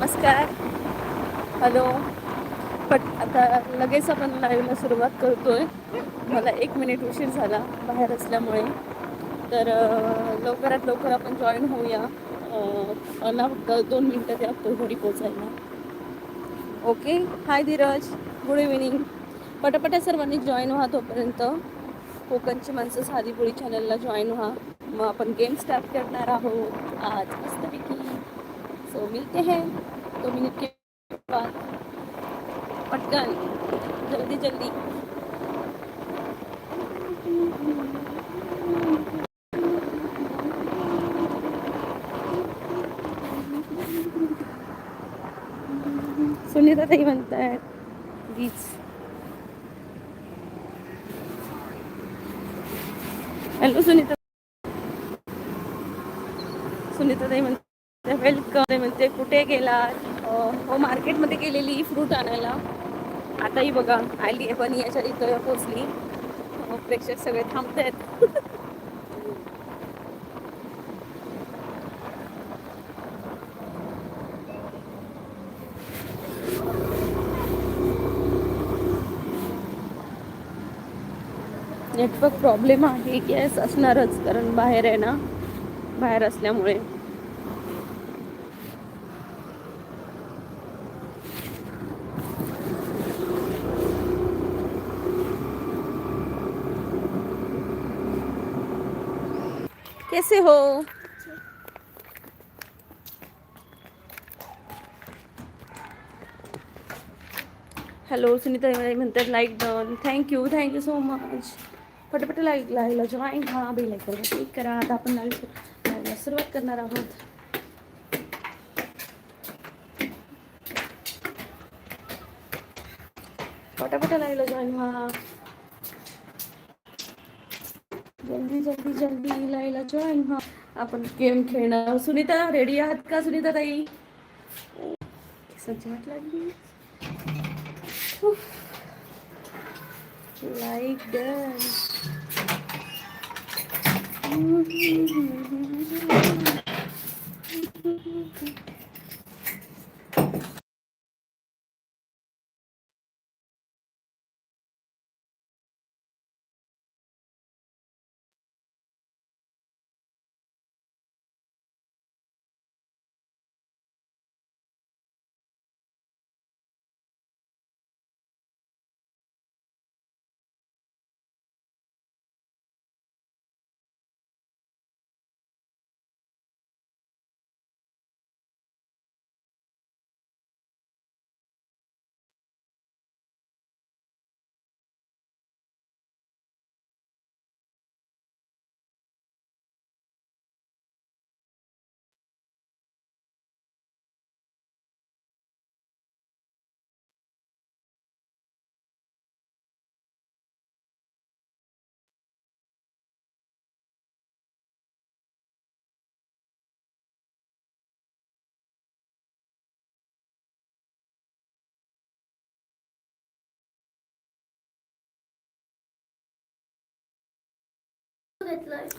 नमस्कार. हॅलो. आता लगेच आपण लाईव्हला सुरुवात करतोय. मला 1 मिनिट उशीर झाला बाहेर असल्यामुळे. तर लवकरात लवकर आपण जॉईन होऊया. मला फक्त 2 मिनटं द्या तो घरी पोचायला. Okay. Hi Dhiraj. Good evening. पटापटा सर्वांनी जॉईन व्हा तोपर्यंत. कोकणची माणसं साधी पोळी चॅनलला जॉईन व्हा. मग आपण गेम स्टार्ट करणार आहोत आज मस्तपैकी. सो मिलते हैं 2 मिनट के बाद. पटकन, जल्दी जल्दी. सुनीता ताई म्हणतायत प्लीज. हॅलो सुनीता. सुनीता ताई म्हणते वेलकम. म्हणते कुठे गेला. हो मार्केटमध्ये गेलेली फ्रूट आणायला. आताही बघा आली आहे पण याच्या इथं पोचली. प्रेक्षक सगळे थांबतायत. नेटवर्क प्रॉब्लेम आहे. गॅस असणारच कारण बाहेर आहे ना. बाहेर असल्यामुळे. कैसे हो. हॅलो सुनीता म्हणतात like done. Thank you so much. पटापट लाईव्हला जॉईन व्हा. बेल आयकॉनवर क्लिक करा. आता आपण लाईव्हला सुरुवात करणार आहोत. पटापट लाईव्हला जॉईन व्हा. जल्दी जल्दी जल्दी लाईव्हला जॉईन व्हा. आपण गेम खेळणार. सुनीता रेडी आहात का सुनीता ताई. सज्जत लागली. Like done.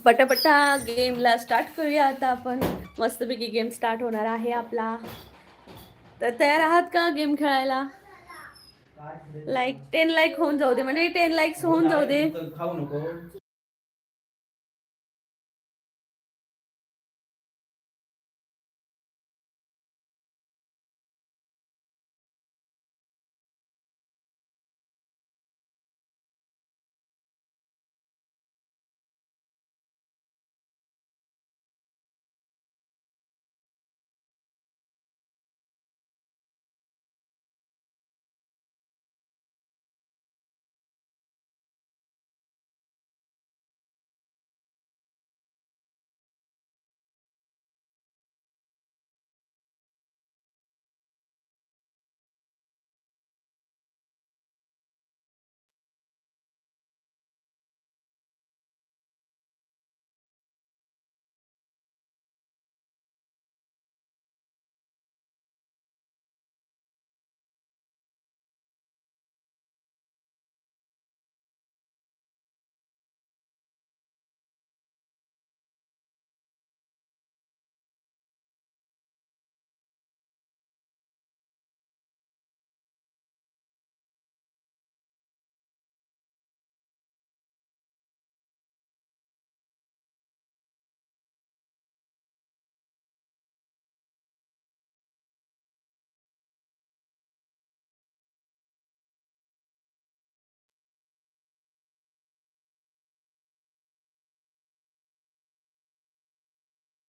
पटापटा गेमला स्टार्ट करूया आता आपण. मस्तपैकी गेम स्टार्ट होणार आहे आपला. तर तयार आहात का गेम खेळायला. लाईक 10 लाईक होऊन जाऊ दे. म्हणजे 10 लाईक्स होऊन जाऊ दे.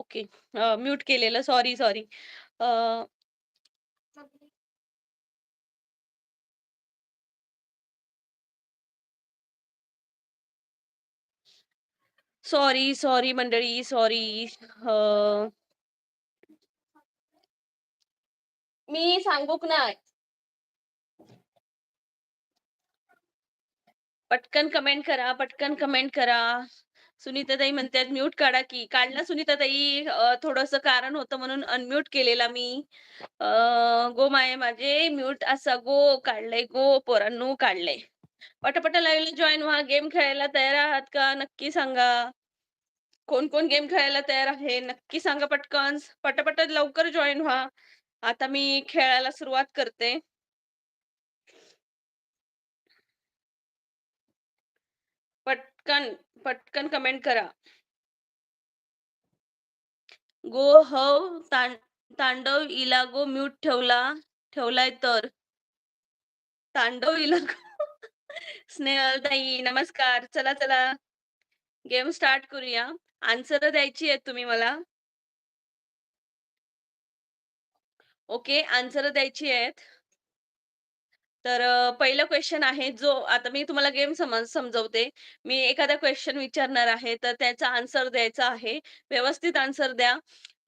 ओके. म्यूट केलेलं. Sorry, sorry. Uh, sorry, sorry मंडळी, सॉरी. अ, मी सांगूक नाय. पटकन कमेंट करा, पटकन कमेंट करा. सुनीताताई म्हणतायत म्यूट काढा की. काढला सुनीताताई. थोडंसं कारण होतं म्हणून अनम्यूट केलेला मी. अ, गो माये माझे म्यूट असा गो काढलंय गो पोरांनो काढलंय. पटापटा लाईव्हला जॉइन व्हा. गेम खेळायला तयार आहात का? नक्की सांगा. कोण-कोण गेम खेळायला तयार आहे? नक्की सांगा पटकन. पटापट लवकर जॉइन व्हा. आता मी खेळायला सुरुवात करते. पटकन, पटकन कमेंट करा. गो हव तांडव इलागो म्यूट ठेवलाय तर. तांडव इलागो. स्नेहलताई नमस्कार. चला, चला गेम स्टार्ट करूया. आन्सर द्यायची आहेत तुम्ही मला. ओके, आन्सर द्यायची आहेत. तर पहिलं क्वेशन आहे जो आता मी तुम्हाला गेम समजवते. मी एखादा क्वेशन विचारणार आहे, तर त्याचा आन्सर द्यायचा आहे. व्यवस्थित आन्सर द्या.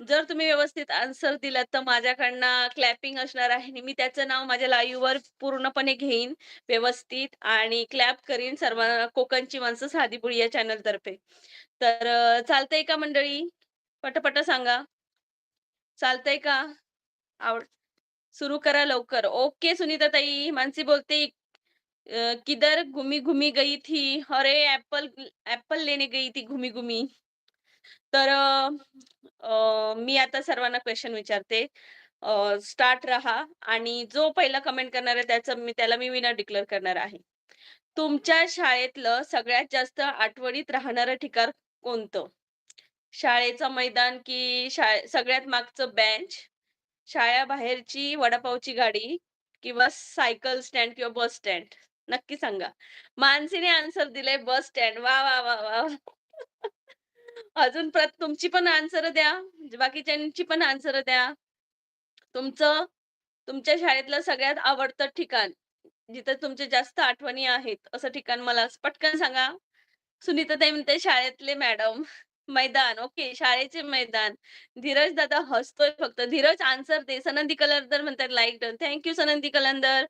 जर तुम्ही व्यवस्थित आन्सर दिलात, तर माझ्याकडनं क्लॅपिंग असणार आहे आणि मी त्याचं नाव माझ्या लाईव्हवर पूर्णपणे घेईन व्यवस्थित आणि क्लॅप करीन सर्व कोकणची माणसं साधीभुळी या चॅनलतर्फे. तर चालतंय का मंडळी? पटापट सांगा. चालतंय का? आवड सुरू करा लवकर. ओके सुनीताताई. मानसी बोलते किधर घुमी-घुमी गई थी? अरे एप्पल लेने गई थी घुमी-घुमी. तर मी आता सर्वांना क्वेशन विचारते. स्टार्ट रहा आणि जो पहिला कमेंट करणार आहे त्याला मी विनर डिक्लेअर करणार आहे. तुमच्या शाळेतलं सगळ्यात जास्त आठवणीत राहणारं ठिकाण कोणतं? शाळेचं मैदान की सगळ्यात मागचं बेंच, शाळेबाहेरची वडापावची गाडी किंवा सायकल स्टँड किंवा बस स्टँड? नक्की सांगा. मानसीने आन्सर दिलंय बस स्टँड. वाह, वाह, वाह, वाह! अजून तुमची पण आन्सर द्या. बाकीच्यांची पण आन्सर द्या. तुमचं तुमच्या शाळेतलं सगळ्यात आवडतं ठिकाण, जिथं तुमच्या जास्त आठवणी आहेत, असं ठिकाण मला पटकन सांगा. सुनीताताई म्हणते शाळेतले मॅडम. मैदान. ओके, शाळेचे मैदान. धीरज दादा हसतोय फक्त. धीरज आन्सर दे. सनंदी कलंदर म्हणतात लाईक डन. थँक यू सनंदी कलंदर.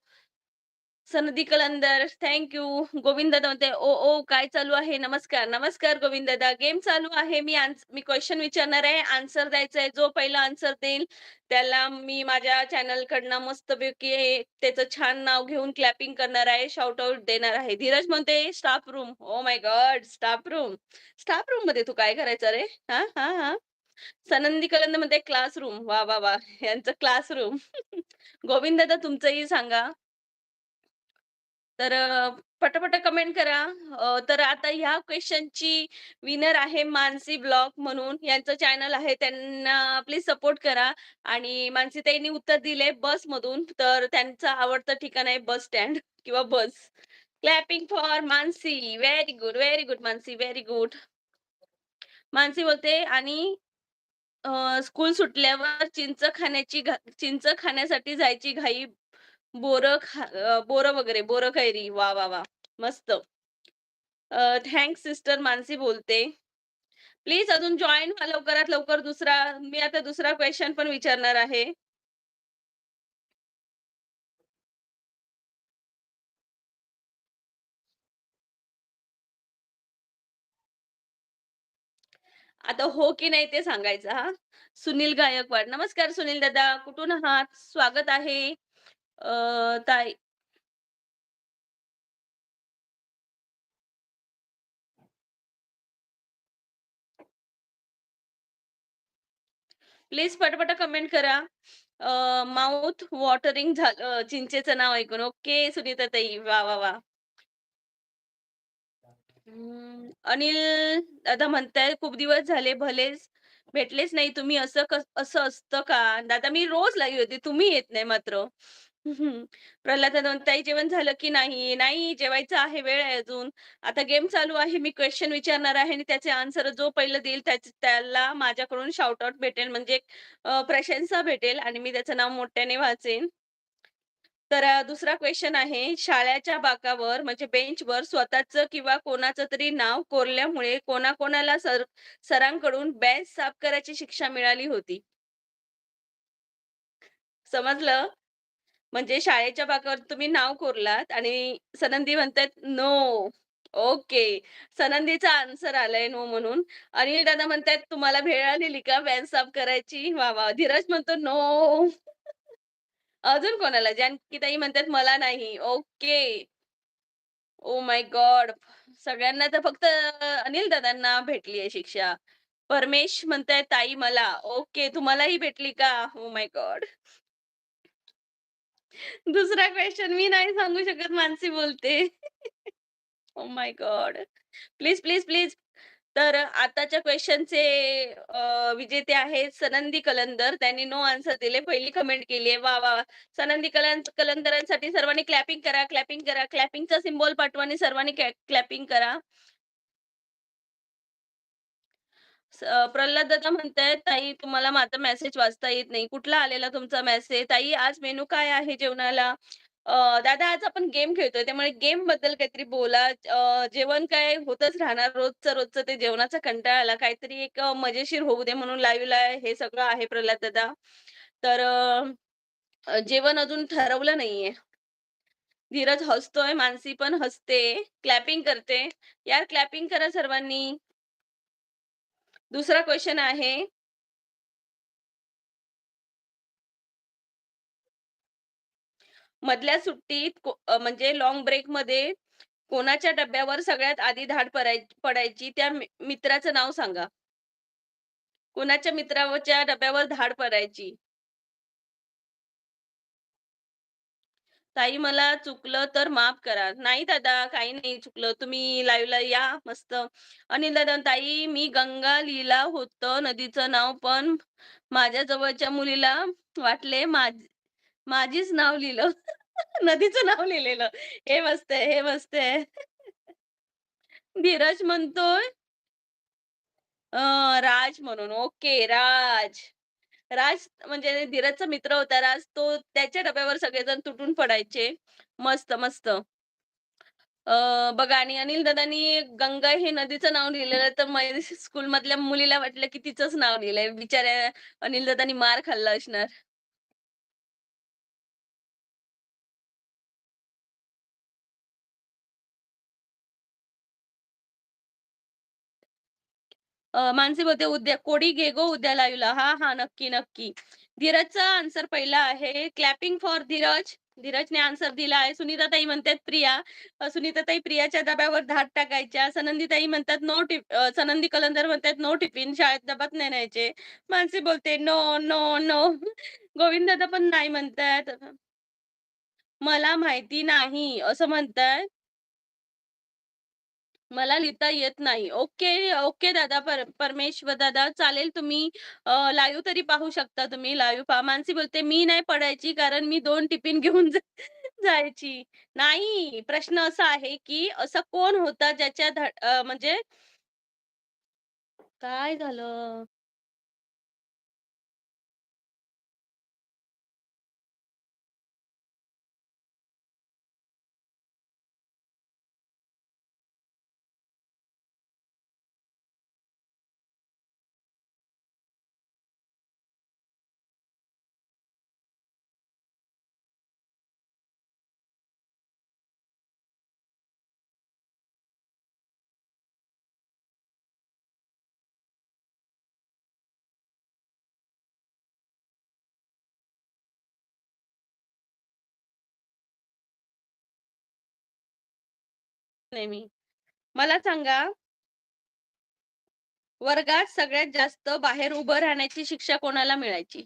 सनदी कलंदर, थँक यू. गोविंददादा म्हणते, "ओ, ओ, काय चालू आहे? नमस्कार." "नमस्कार गोविंददादा. गेम चालू आहे. मी क्वेशन विचारणार आहे. आन्सर द्यायचं आहे. जो पहिला आन्सर देईल त्याला मी माझ्या चॅनलकडनं मस्तपैकी त्याचं छान नाव घेऊन क्लॅपिंग करणार आहे, शाउट आउट देणार आहे." धीरज म्हणते, "staff room." Oh my God! Staff room. Staff रूममध्ये तू काय करायचं रे? हां, हां, हां. सनंदी कलंदर म्हणते, "क्लासरूम." वाह, वाह, वाह! यांचं क्लासरूम. गोविंददादा तुमचंही सांगा. तर पटापट कमेंट करा. तर आता ह्या क्वेशनची विनर आहे मानसी ब्लॉग म्हणून. यांचं चॅनल आहे. त्यांना प्लीज सपोर्ट करा. आणि मानसीताईंनी उत्तर दिले बसमधून. तर त्यांचं आवडतं ठिकाण आहे बस स्टँड किंवा bus. Clapping for Mansi. Very good, very good Mansi, very good. Mansi बोलते आणि स्कूल सुटल्यावर चिंच खाण्यासाठी जायची घाई. बोरं वगैरे, बोरं कैरी. वाह, वाह, वाह! मस्त. थँक्स सिस्टर मानसी बोलते. प्लीज अजून जॉइन व्हा लवकरात लवकर. मी आता दुसरा क्वेशन पण विचारणार आहे. आता हो की नाही ते सांगायचं हां. सुनील गायकवाड. नमस्कार सुनील दादा. कुठून आहात? स्वागत आहे. ताई प्लीज पटापट कमेंट करा. माउथ वॉटरिंग झालं चिंचेचं नाव ऐकून. ओके सुनीताताई. वाह, वाह, वाह! अनिल दादा म्हणताय खूप दिवस झाले भेटलेच नाही तुम्ही असं असतं का? दादा मी रोज लाईव्ह येते. तुम्ही येत नाही मात्र. हं. प्रल्हाद जाधव, "ताई जेवण झालं की नाही?" "नाही, जेवायचं आहे, वेळ आहे अजून. आता गेम चालू आहे. मी क्वेशन विचारणार आहे आणि त्याचे आन्सर जो पहिलं देईल त्याला माझ्याकडून शाउट आउट भेटेल म्हणजे प्रशंसा भेटेल आणि मी त्याचं नाव मोठ्याने वाचेन." तर दुसरा क्वेशन आहे, शाळेच्या बाकावर म्हणजे बेंचवर स्वतःचं किंवा कोणाचं तरी नाव कोरल्यामुळे कोणाकोणाला सरांकडून बेंच साफ करायची शिक्षा मिळाली होती? समजलं? म्हणजे शाळेच्या बाकावर तुम्ही नाव कोरलात आणि सनंदी म्हणतायत नो. ओके. सनंदीचा आन्सर आलाय नो म्हणून. अनिल दादा म्हणतायत तुम्हाला भेळ आलेली का व्हॅन साफ करायची? वाह! वाह! धीरज म्हणतो नो. अजून कोणाला? जानकीताई म्हणतात मला नाही. ओके. Oh my God! सगळ्यांना तर फक्त अनिल दादांना भेटली आहे शिक्षा. परमेश म्हणताय ताई मला. ओके. तुम्हालाही भेटली का? Oh my God! दुसरा क्वेशन मी नाही सांगू शकत, मानसी बोलते. Oh my God! Please, please, please. तर आताच्या क्वेशनचे विजेते आहेत सनंदी कलंदर. त्यांनी नो आन्सर दिले. पहिली कमेंट केली आहे. वाह, वाह! सनंदी कलंदरांसाठी सर्वांनी क्लॅपिंग करा, क्लॅपिंग करा. क्लॅपिंगचा सिम्बॉल पाठवा आणि सर्वांनी क्लॅपिंग करा. प्रल्हाद दादा म्हणतायत, "ताई तुम्हाला माझा मेसेज वाचता येत नाही." कुठला आलेला तुमचा मेसेज? "ताई आज मेनू काय आहे जेवणाला?" दादा आज आपण गेम खेळतोय त्यामुळे गेमबद्दल काहीतरी बोला. जेवण काय होतच राहणार रोजचं, रोजचं ते जेवणाचा कंटाळा आला. काहीतरी एक मजेशीर होऊ दे म्हणून लाईव्हला हे सगळं आहे प्रल्हाद दादा. तर जेवण अजून ठरवलं नाहीये. धीरज हसतोय, मानसी पण हसते, क्लॅपिंग करते. यार क्लॅपिंग करा सर्वांनी. दुसरा क्वेशन आहे मधल्या सुट्टीत म्हणजे लाँग ब्रेकमध्ये कोणाच्या डब्यावर सगळ्यात आधी धाड पडायची त्या मित्राचं नाव सांगा. कोणाच्या मित्राच्या डब्यावर धाड पडायची? ताई मला चुकलं तर माफ करा. नाही दादा काही नाही चुकलं. तुम्ही लाईव्हला या मस्त. अनिल दादा, ताई मी गंगा लिहिला होतं नदीचं नाव, पण माझ्या जवळच्या मुलीला वाटले माझीच नाव लिहिलं. नदीचं नाव लिहिलेलं. हे मस्त आहे, हे मस्त आहे. धीरज म्हणतोय राज म्हणून. ओके, राज. राज म्हणजे धीरजचा मित्र होता राज. तो त्याच्या डब्यावर सगळेजण तुटून पडायचे. मस्त, मस्त. बघा आणि अनिल दादांनी गंगा हे नदीचं नाव लिहिलेलं तर स्कूलमधल्या मुलीला वाटलं की तिचंच नाव लिहिलंय. बिचाऱ्या अनिल दादांनी मार खाल्ला असणार. मानसी बोलते, "उद्या कोडी घे गो उद्या लाईव्हला." हां, हां. नक्की, नक्की. धीरजचा आन्सर पहिला आहे. Clapping for Dhiraj. धीरजने आन्सर दिला आहे. सुनीताताई म्हणतात प्रिया. सुनीताताई प्रियाच्या डब्यावर धाड टाकायच्या. सनंदीताई म्हणतात सनंदी कलंदर म्हणतात नो टिफिन शाळेत डब्यात नाही न्यायचे. मानसी बोलते नो, नो, नो. गोविंददादा पण नाही म्हणतायत. मला माहिती नाही असं म्हणतायत. मला लिहिता येत नाही. ओके, ओके दादा परमेश्वर दादा चालेल तुम्ही लाईव्ह तरी पाहू शकता तुम्ही लाईव्ह पहा. मानसी बोलते, "मी नाही पडायची कारण मी 2 टिफिन घेऊन जायची." नाही, प्रश्न असा आहे, की असा कोण होता ज्याच्या म्हणजे काय झालं? नाही मी. मला सांगा, वर्गात सगळ्यात जास्त बाहेर उभं राहण्याची शिक्षा कोणाला मिळायची?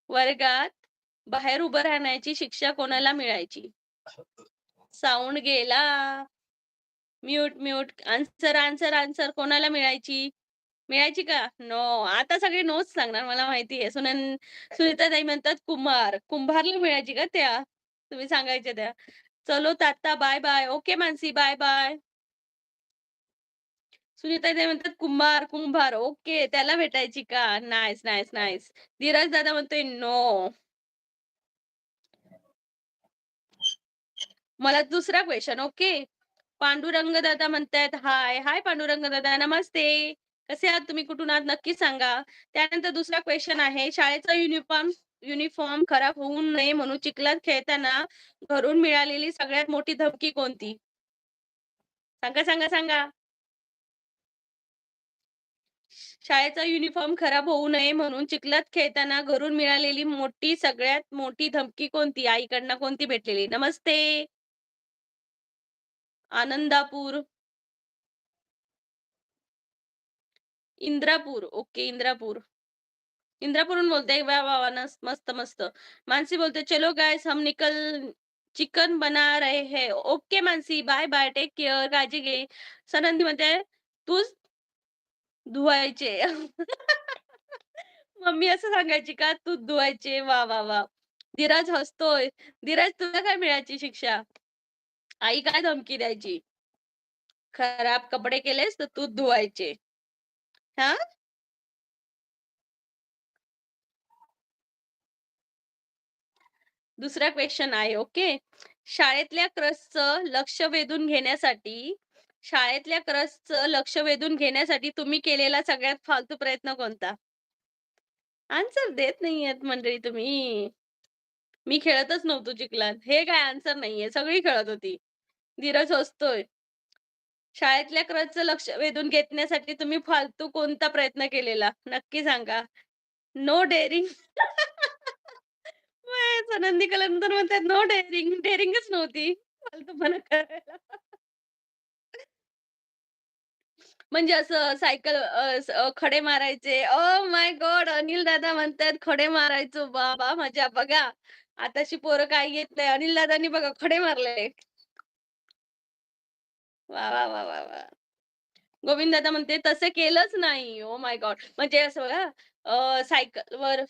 वर्गात बाहेर उभं राहण्याची शिक्षा कोणाला मिळायची? साउंड गेला. Mute, mute. Answer, answer, answer कोणाला मिळायची? मिळायची का? नो. आता सगळे नोच सांगणार मला माहिती आहे. सुनीताताई म्हणतात कुंभार. कुंभारला मिळायची का त्या? तुम्ही सांगायच्या त्या. चलो tata bye bye. Okay Mansi bye bye. सुनीताताई म्हणतात कुंभार, कुंभार. ओके त्याला भेटायची का? Nice, nice, nice. धीरज दादा म्हणतोय नो. मला दुसरा क्वेशन ओके. पांडुरंग दादा म्हणतायत हाय. हाय पांडुरंग दादा नमस्ते. कसे आहात तुम्ही? कुठून आहात? नक्की सांगा. त्यानंतर दुसरा क्वेशन आहे. शाळेचा युनिफॉर्म युनिफॉर्म खराब होऊ नये म्हणून चिखलात खेळताना घरून मिळालेली सगळ्यात मोठी धमकी कोणती? सांगा, सांगा, सांगा. शाळेचा युनिफॉर्म खराब होऊ नये म्हणून चिखलात खेळताना घरून मिळालेली सगळ्यात मोठी धमकी कोणती? आईकडनं कोणती भेटलेली? नमस्ते. आनंदापूर, इंद्रापूर. ओके, इंद्रापूर. इंद्रापूरहून बोलते. वाह, वाह, वाह! मस्त, मस्त. मानसी बोलते, "चलो गाइस हम निकल चिकन बना रहे हैं." Okay Mansi, bye bye, take care, काळजी घे. सनंदी म्हणते, "तूच धुवायचे." मम्मी असं सांगायची का? "तूच धुवायचे." वाह, वाह, वाह! धीरज हसतोय. धीरज तुला काय मिळायची शिक्षा? आई काय धमकी द्यायची? "खराब कपडे केलेस तर तूच धुवायचे." हां? दुसरा क्वेशन आहे, ओके. शाळेतल्या क्रसचं लक्ष वेधून घेण्यासाठी शाळेतल्या क्रसचं लक्ष वेधून घेण्यासाठी तुम्ही केलेला सगळ्यात फालतू प्रयत्न कोणता? आन्सर देत नाहीयेत मंडळी तुम्ही. मी खेळतच नव्हतो चिखलात. हे काय आन्सर नाहीये. सगळी खेळत होती. धीरज हसतोय. शाळेतल्या क्रसचं लक्ष वेधून घेण्यासाठी तुम्ही फालतू कोणता प्रयत्न केलेला? नक्की सांगा. No daring. सुनंदी कलंदर म्हणतात नो डेअरिंग. डेअरिंगच नव्हती. फालतूपणा करायला. म्हणजे असं सायकल खडे मारायचे. Oh my God! अनिल दादा म्हणतायत खडे मारायचो. बाबा मजा बघा. आताची पोरं काही येत नाही. अनिल दादांनी बघा खडे मारले. वाह, वाह, वाह, वाह, वाह! गोविंद दादा म्हणते तसं केलंच नाही. Oh my God! म्हणजे असं बघा सायकलवर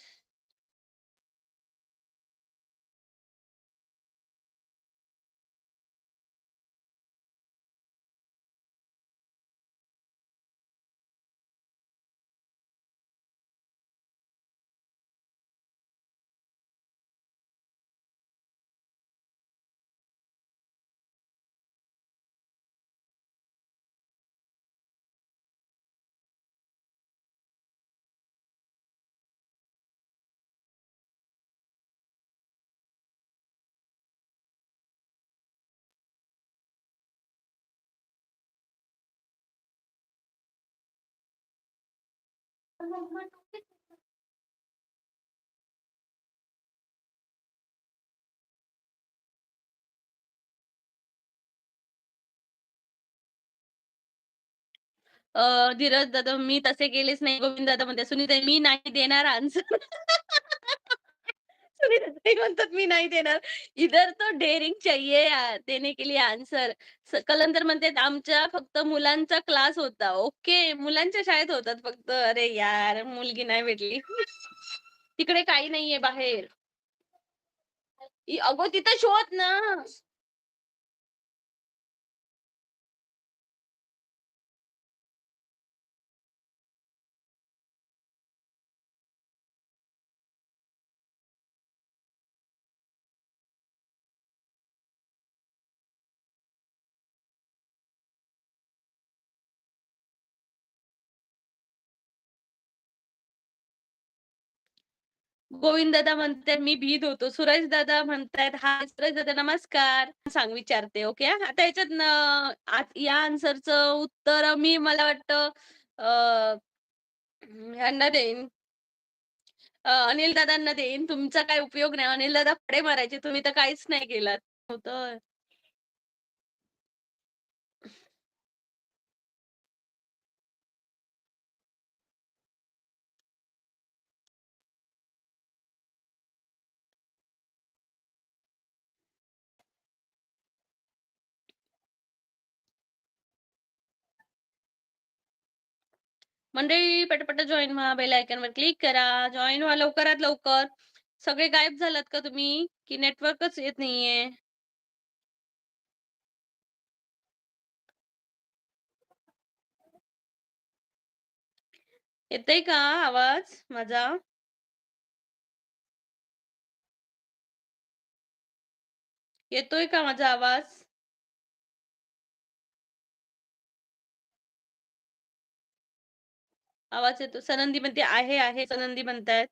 धीरज दादा मी तसे केलेच नाही. गोविंद दादा म्हणतात, "सुनीताई मी नाही देणार आन्सर." सुनीताताई म्हणतात, "मी नाही देणार." इधर तो डेअरिंग चाहिए देने के लिए आन्सर. कलंदर म्हणतात, "आमच्या फक्त मुलांचा क्लास होता." ओके, मुलांच्या शाळेत होतात फक्त. अरे यार, मुलगी नाही भेटली. तिकडे काही नाहीये बाहेर. अगो तिथं शोध ना. गोविंद दादा म्हणतात, "मी भीत होतो." सुरेश दादा म्हणतायत, "हाय सुरेश दादा नमस्कार." विचारते ओके हां. आता ह्याच्यात या आन्सरचं उत्तर मी मला वाटतं अ, ह्यांना देईन. अनिल दादांना देईन. तुमचा काही उपयोग नाही. अनिल दादा फडे मारायचे. तुम्ही तर काहीच नाही केलात. होतं. मंडळी पटापट जॉइन व्हा. बेल आयकॉनवर क्लिक करा. जॉइन व्हा लवकरात लवकर. सगळे गायब झालात का तुम्ही? की नेटवर्कच येत नाहीये? येतंय का आवाज माझा? येतोय का माझा आवाज? आवाज येतो. सनंदी म्हणते आहे. सनंदी म्हणतायत.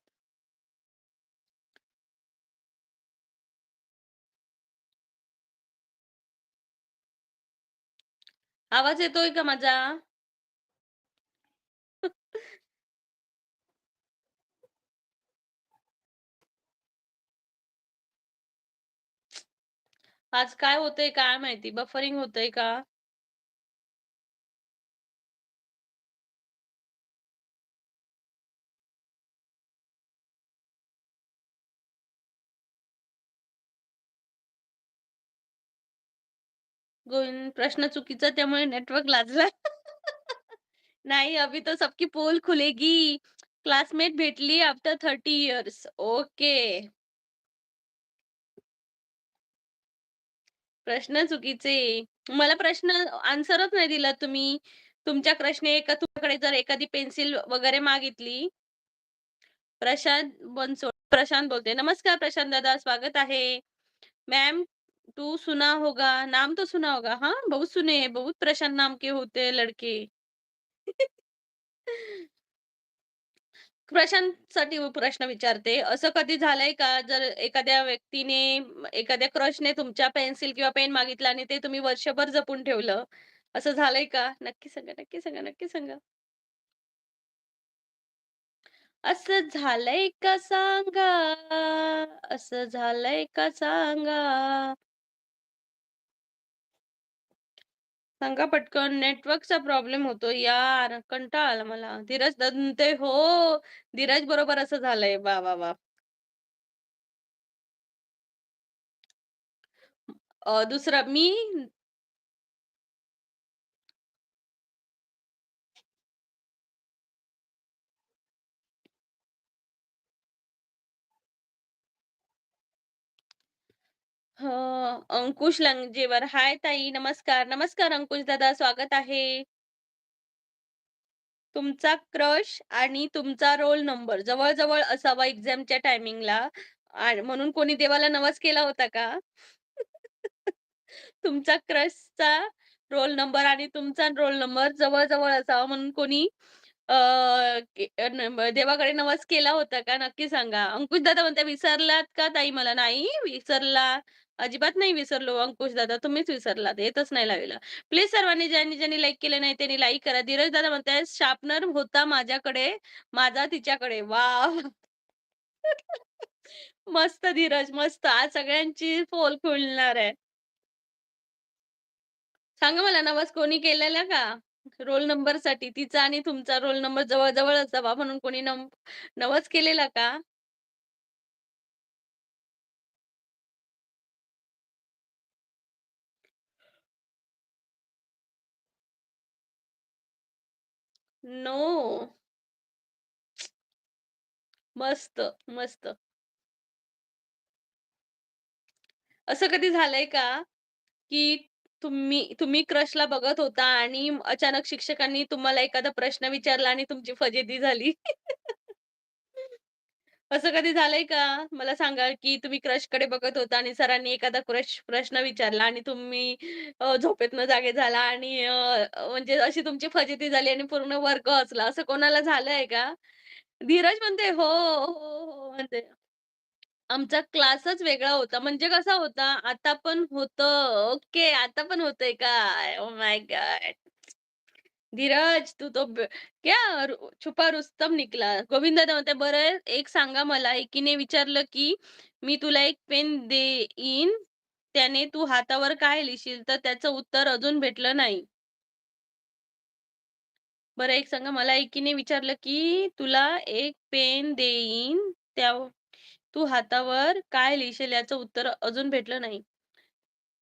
आवाज येतोय का माझा? आज काय होतंय काय माहिती? बफरिंग होतंय का? प्रश्न चुकीचा त्यामुळे नेटवर्क लाजला. नाही, अभी तो सबकी पोल खुलेगी. क्लासमेट भेटली आफ्टर 30 इयर्स. ओके. प्रश्न चुकीचे. मला प्रश्न आन्सरच नाही दिला तुम्ही. तुमच्या प्रश्न का तुमच्याकडे जर एखादी पेन्सिल वगैरे मागितली. प्रशांत बोलते. नमस्कार प्रशांत दादा, स्वागत आहे. मैम तू सुना होगा, नाम तो सुना होगा. हाँ, बहुत सुने हैं, बहुत प्रशांत नाम के होते हैं लड़के. प्रशांतसाठी प्रश्न विचारते. असं कधी झालंय का, जर एखाद्या व्यक्तीने, एखाद्या क्रशने तुमच्या पेन्सिल किंवा पेन मागितला आणि ते तुम्ही वर्षभर जपून ठेवलं, असं झालंय का? नक्की सांगा, नक्की सांगा, नक्की सांगा. असं झालंय का सांगा, असं झालंय का सांगा. सांगा पटकन. नेटवर्कचा प्रॉब्लेम होतोय यार. कंटाळा आला मला. धीरज दंते हो. धीरज बरोबर असं झालंय. वाह, वाह, वाह! दुसरं मी अंकुश लंगजेवर. हाय ताई, नमस्कार. नमस्कार अंकुश दादा, स्वागत आहे. तुमचा क्रश आणि तुमचा रोल नंबर जवळ-जवळ असावा एक्झामच्या टायमिंगला म्हणून कोणी देवाला नवस केला होता का? तुमचा क्रशचा रोल नंबर आणि तुमचा रोल नंबर जवळ-जवळ असावा म्हणून कोणी अ, देवाकडे नवस केला होता का? नक्की सांगा. अंकुश दादा म्हणतात, "विसरलात का ताई मला?" नाही विसरला. अजिबात नाही विसरलो अंकुश दादा. तुम्हीच विसरलात. येतच नाही लाईव्हला. प्लीज सर्वांनी ज्यांनी लाईक केलं नाही त्यांनी लाईक करा. धीरज दादा म्हणतायत, "शार्पनर होता माझ्याकडे, माझा तिच्याकडे." वॉव! मस्त धीरज, मस्त. आज सगळ्यांची पोल खुलणार आहे. सांगा मला नवस कोणी केलेला का? रोल नंबरसाठी तिचा आणि तुमचा रोल नंबर जवळ-जवळ असावा म्हणून कोणी नवस केलेला का? नो. मस्त, मस्त. असं कधी झालंय का, की तुम्ही तुम्ही क्रशला बघत होता आणि अचानक शिक्षकांनी तुम्हाला एखादा प्रश्न विचारला आणि तुमची फजिती झाली? असं कधी झालंय का? मला सांगा, की तुम्ही क्रशकडे बघत होता आणि सरांनी एखादा प्रश्न विचारला आणि तुम्ही झोपेतनं जागे झाला आणि म्हणजे अशी तुमची फजिती झाली आणि पूर्ण वर्ग हसला. असं कोणाला झालंय का? धीरज म्हणते, "हो, हो, हो." म्हणते. आमचा क्लासच वेगळा होता. म्हणजे कसा होता? आता पण होतं. ओके, आता पण होतंय का? Oh my God! धीरज तू तो क्या छुपा रुस्तम निकला. गोविंद दादा म्हणतात, "बरं एक सांगा मला, एकीने विचारलं, की मी तुला एक पेन देईन, त्याने तू हातावर काय लिहिशील?" तर त्याचं उत्तर अजून भेटलं नाही. बरं एक सांगा मला, एकीने विचारलं, की "तुला एक पेन देईन, त्या तू हातावर काय लिहिशील?" याचं उत्तर अजून भेटलं नाही.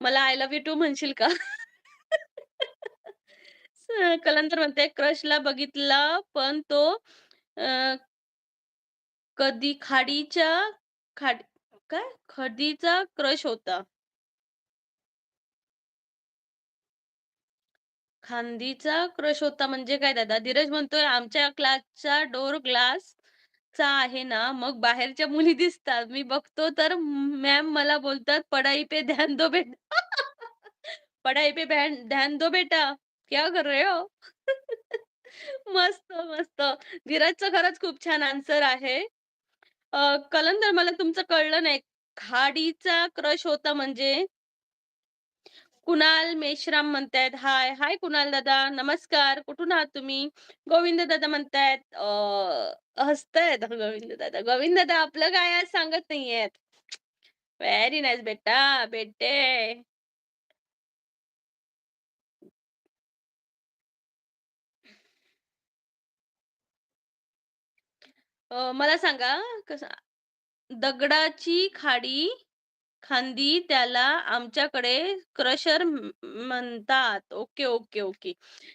मला आय लव्ह यू टू म्हणशील का? कलांतर म्हणते, "क्रशला बघितला, पण तो अ, कधी खाड काय? खडीचा क्रश होता." खांदीचा क्रश होता म्हणजे काय दादा? धीरज म्हणतोय, "आमच्या क्लासचा डोर ग्लासचा आहे ना, मग बाहेरच्या मुली दिसतात. मी बघतो तर मॅम मला बोलतात, 'पढाई पे ध्यान दो बेटा.' पढाई पे ध्यान दो बेटा. क्या कर रहे हो? मस्त, मस्त. धीरजचं खरंच खूप छान आन्सर आहे. कलंदर मला तुमचं कळलं नाही. खाडीचा क्रश होता म्हणजे कुणाल मेश्राम म्हणतायत, हाय. हाय कुणाल दादा, नमस्कार. कुठून आहात तुम्ही? गोविंद दादा म्हणतायत, हसतायत गोविंद दादा. गोविंद दादा आपलं काय आज सांगत नाहीयेत. व्हेरी नाईस बेटा, बेटे. मला सांगा कसं दगडाची खांदी त्याला आमच्याकडे क्रशर म्हणतात. Okay, okay, okay.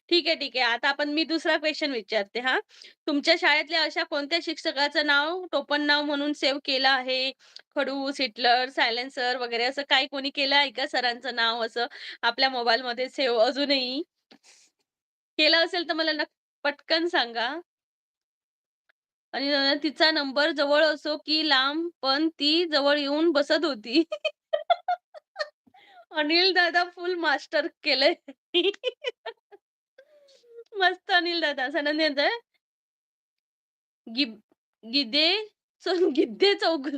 ठीक आहे, ठीक आहे. आता मी दुसरा क्वेशन विचारते हां. तुमच्या शाळेतल्या अशा कोणत्या शिक्षकाचं नाव टोपण नाव म्हणून सेव्ह केलं आहे? खडूस, हिटलर, सायलेन्सर वगैरे असं काही कोणी केलं आहे का सरांचं नाव असं आपल्या मोबाईलमध्ये सेव्ह अजूनही? केलं असेल तर मला पटकन सांगा. आणि तिचा नंबर जवळ असो की लांब, पण ती जवळ येऊन बसत होती. अनिल दादा फुल मास्टर केलंय. मस्त अनिल दादा. सनंद म्हणतोय, गिब गिदे गिद्दे चौगुले.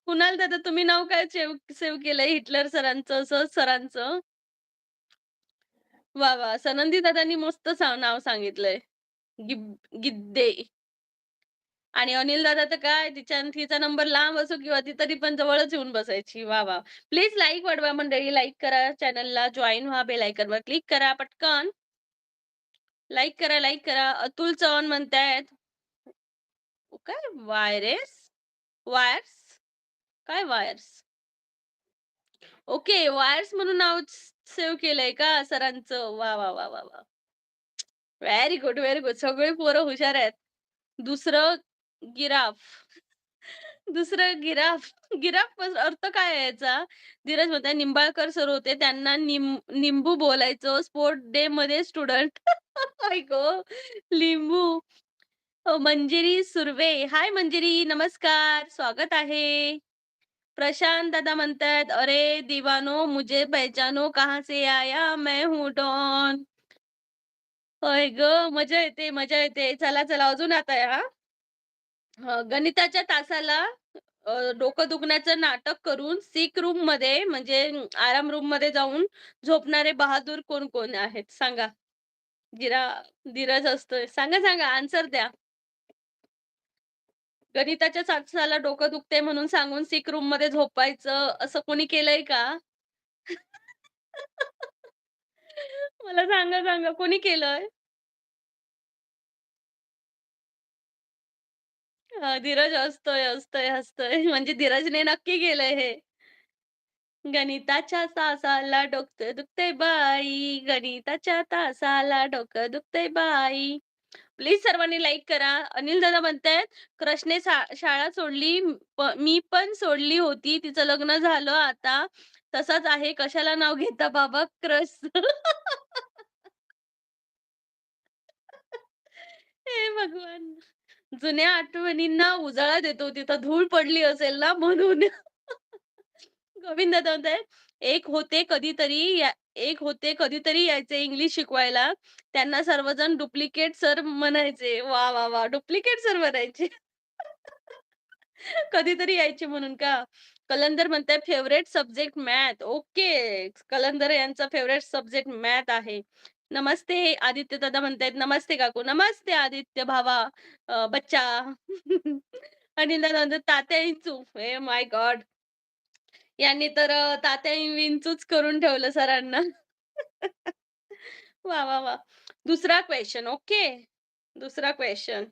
कुणाल दादा तुम्ही नाव काय सेव्ह सेव्ह केलंय हिटलर सरांचं असं सरांचं? वाह! वाह! सनंदी दादांनी मस्त नाव सांगितलंय. गिद्दे. आणि अनिल दादा तर काय तिचा नंबर लांब असो किंवा ती तरी पण जवळच येऊन बसायची. वाह! वाह! प्लीज लाईक वाढवा मंडळी. लाईक करा, चॅनलला जॉइन व्हा, बेल आयकॉनवर क्लिक करा पटकन. लाईक करा, लाईक करा. अतुल चव्हाण म्हणतायत, काय वायरेस? वायर्स? काय वायर्स? ओके, वायर्स म्हणून नाव सेव्ह केलंय का सरांचं? वाह! वाह! वाह! वाह! वाह! Very good, very good. सगळे पोरं हुशार आहेत. दुसरं गिराफ. दुसरं गिराफ. गिराफ अर्थ काय आहे याचा? धीरज म्हणताय निंबाळकर सर होते. त्यांना निंबू बोलायचो स्पोर्ट डे मध्ये स्टुडंट. आई गं! लिंबू. मंजिरी सुर्वे. हाय मंजिरी, नमस्कार. स्वागत आहे. प्रशांत दादा म्हणतायत, "अरे दीवानो मुझे पहचानो कहाँ से आया मैं हूँ डॉन." होय गं! मजा येते, मजा येते. चला, चला अजून आता आहे हां. गणिताच्या तासाला डोकं दुखण्याचं नाटक करून सिक रूममध्ये म्हणजे आराम रूममध्ये जाऊन झोपणारे बहादूर कोण-कोण आहेत सांगा? जिरा धीरज असतोय. सांगा, सांगा आन्सर द्या. गणिताच्या तासाला डोकं दुखतंय म्हणून सांगून सिक रूममध्ये झोपायचं असं कोणी केलंय का? मला सांगा, सांगा कोणी केलंय? धीरज हसतोय, हसतोय, हसतोय. म्हणजे धीरजने नक्की केलंय हे. गणिताच्या तासाला डोकं दुखतंय बाई, गणिताच्या तासाला डोकं दुखतंय बाई. प्लीज सर्वांनी लाईक करा. अनिल दादा म्हणतायत, "क्रशने शाळा सोडली, मी पण सोडली होती. तिचं लग्न झालं आता. तसाच आहे. कशाला नाव घेता बाबा क्रश." हे भगवान! जुन्या आठवणींना उजाळा देतो. तिथं धूळ पडली असेल ना म्हणून. गोविंद दवंत एक होते कधीतरी यायचे इंग्लिश शिकवायला. त्यांना सर्वजण डुप्लिकेट सर म्हणायचे. वाह, वाह, वाह! डुप्लिकेट सर म्हणायचे. कधीतरी यायचे म्हणून का? कलंदर म्हणताय फेव्हरेट सब्जेक्ट मॅथ. ओके. कलंदर यांचा फेव्हरेट सब्जेक्ट मॅथ आहे. नमस्ते आदित्य दादा म्हणतायत, "नमस्ते काकू." "नमस्ते आदित्य भावा बच्चा." अनिल दादा म्हणतात, "तात्या इंचू." Hey my God! यांनी तर तात्या विंचूच करून ठेवलं सरांना. वाह, वाह, वाह! दुसरा क्वेशन ओके. दुसरा क्वेशन.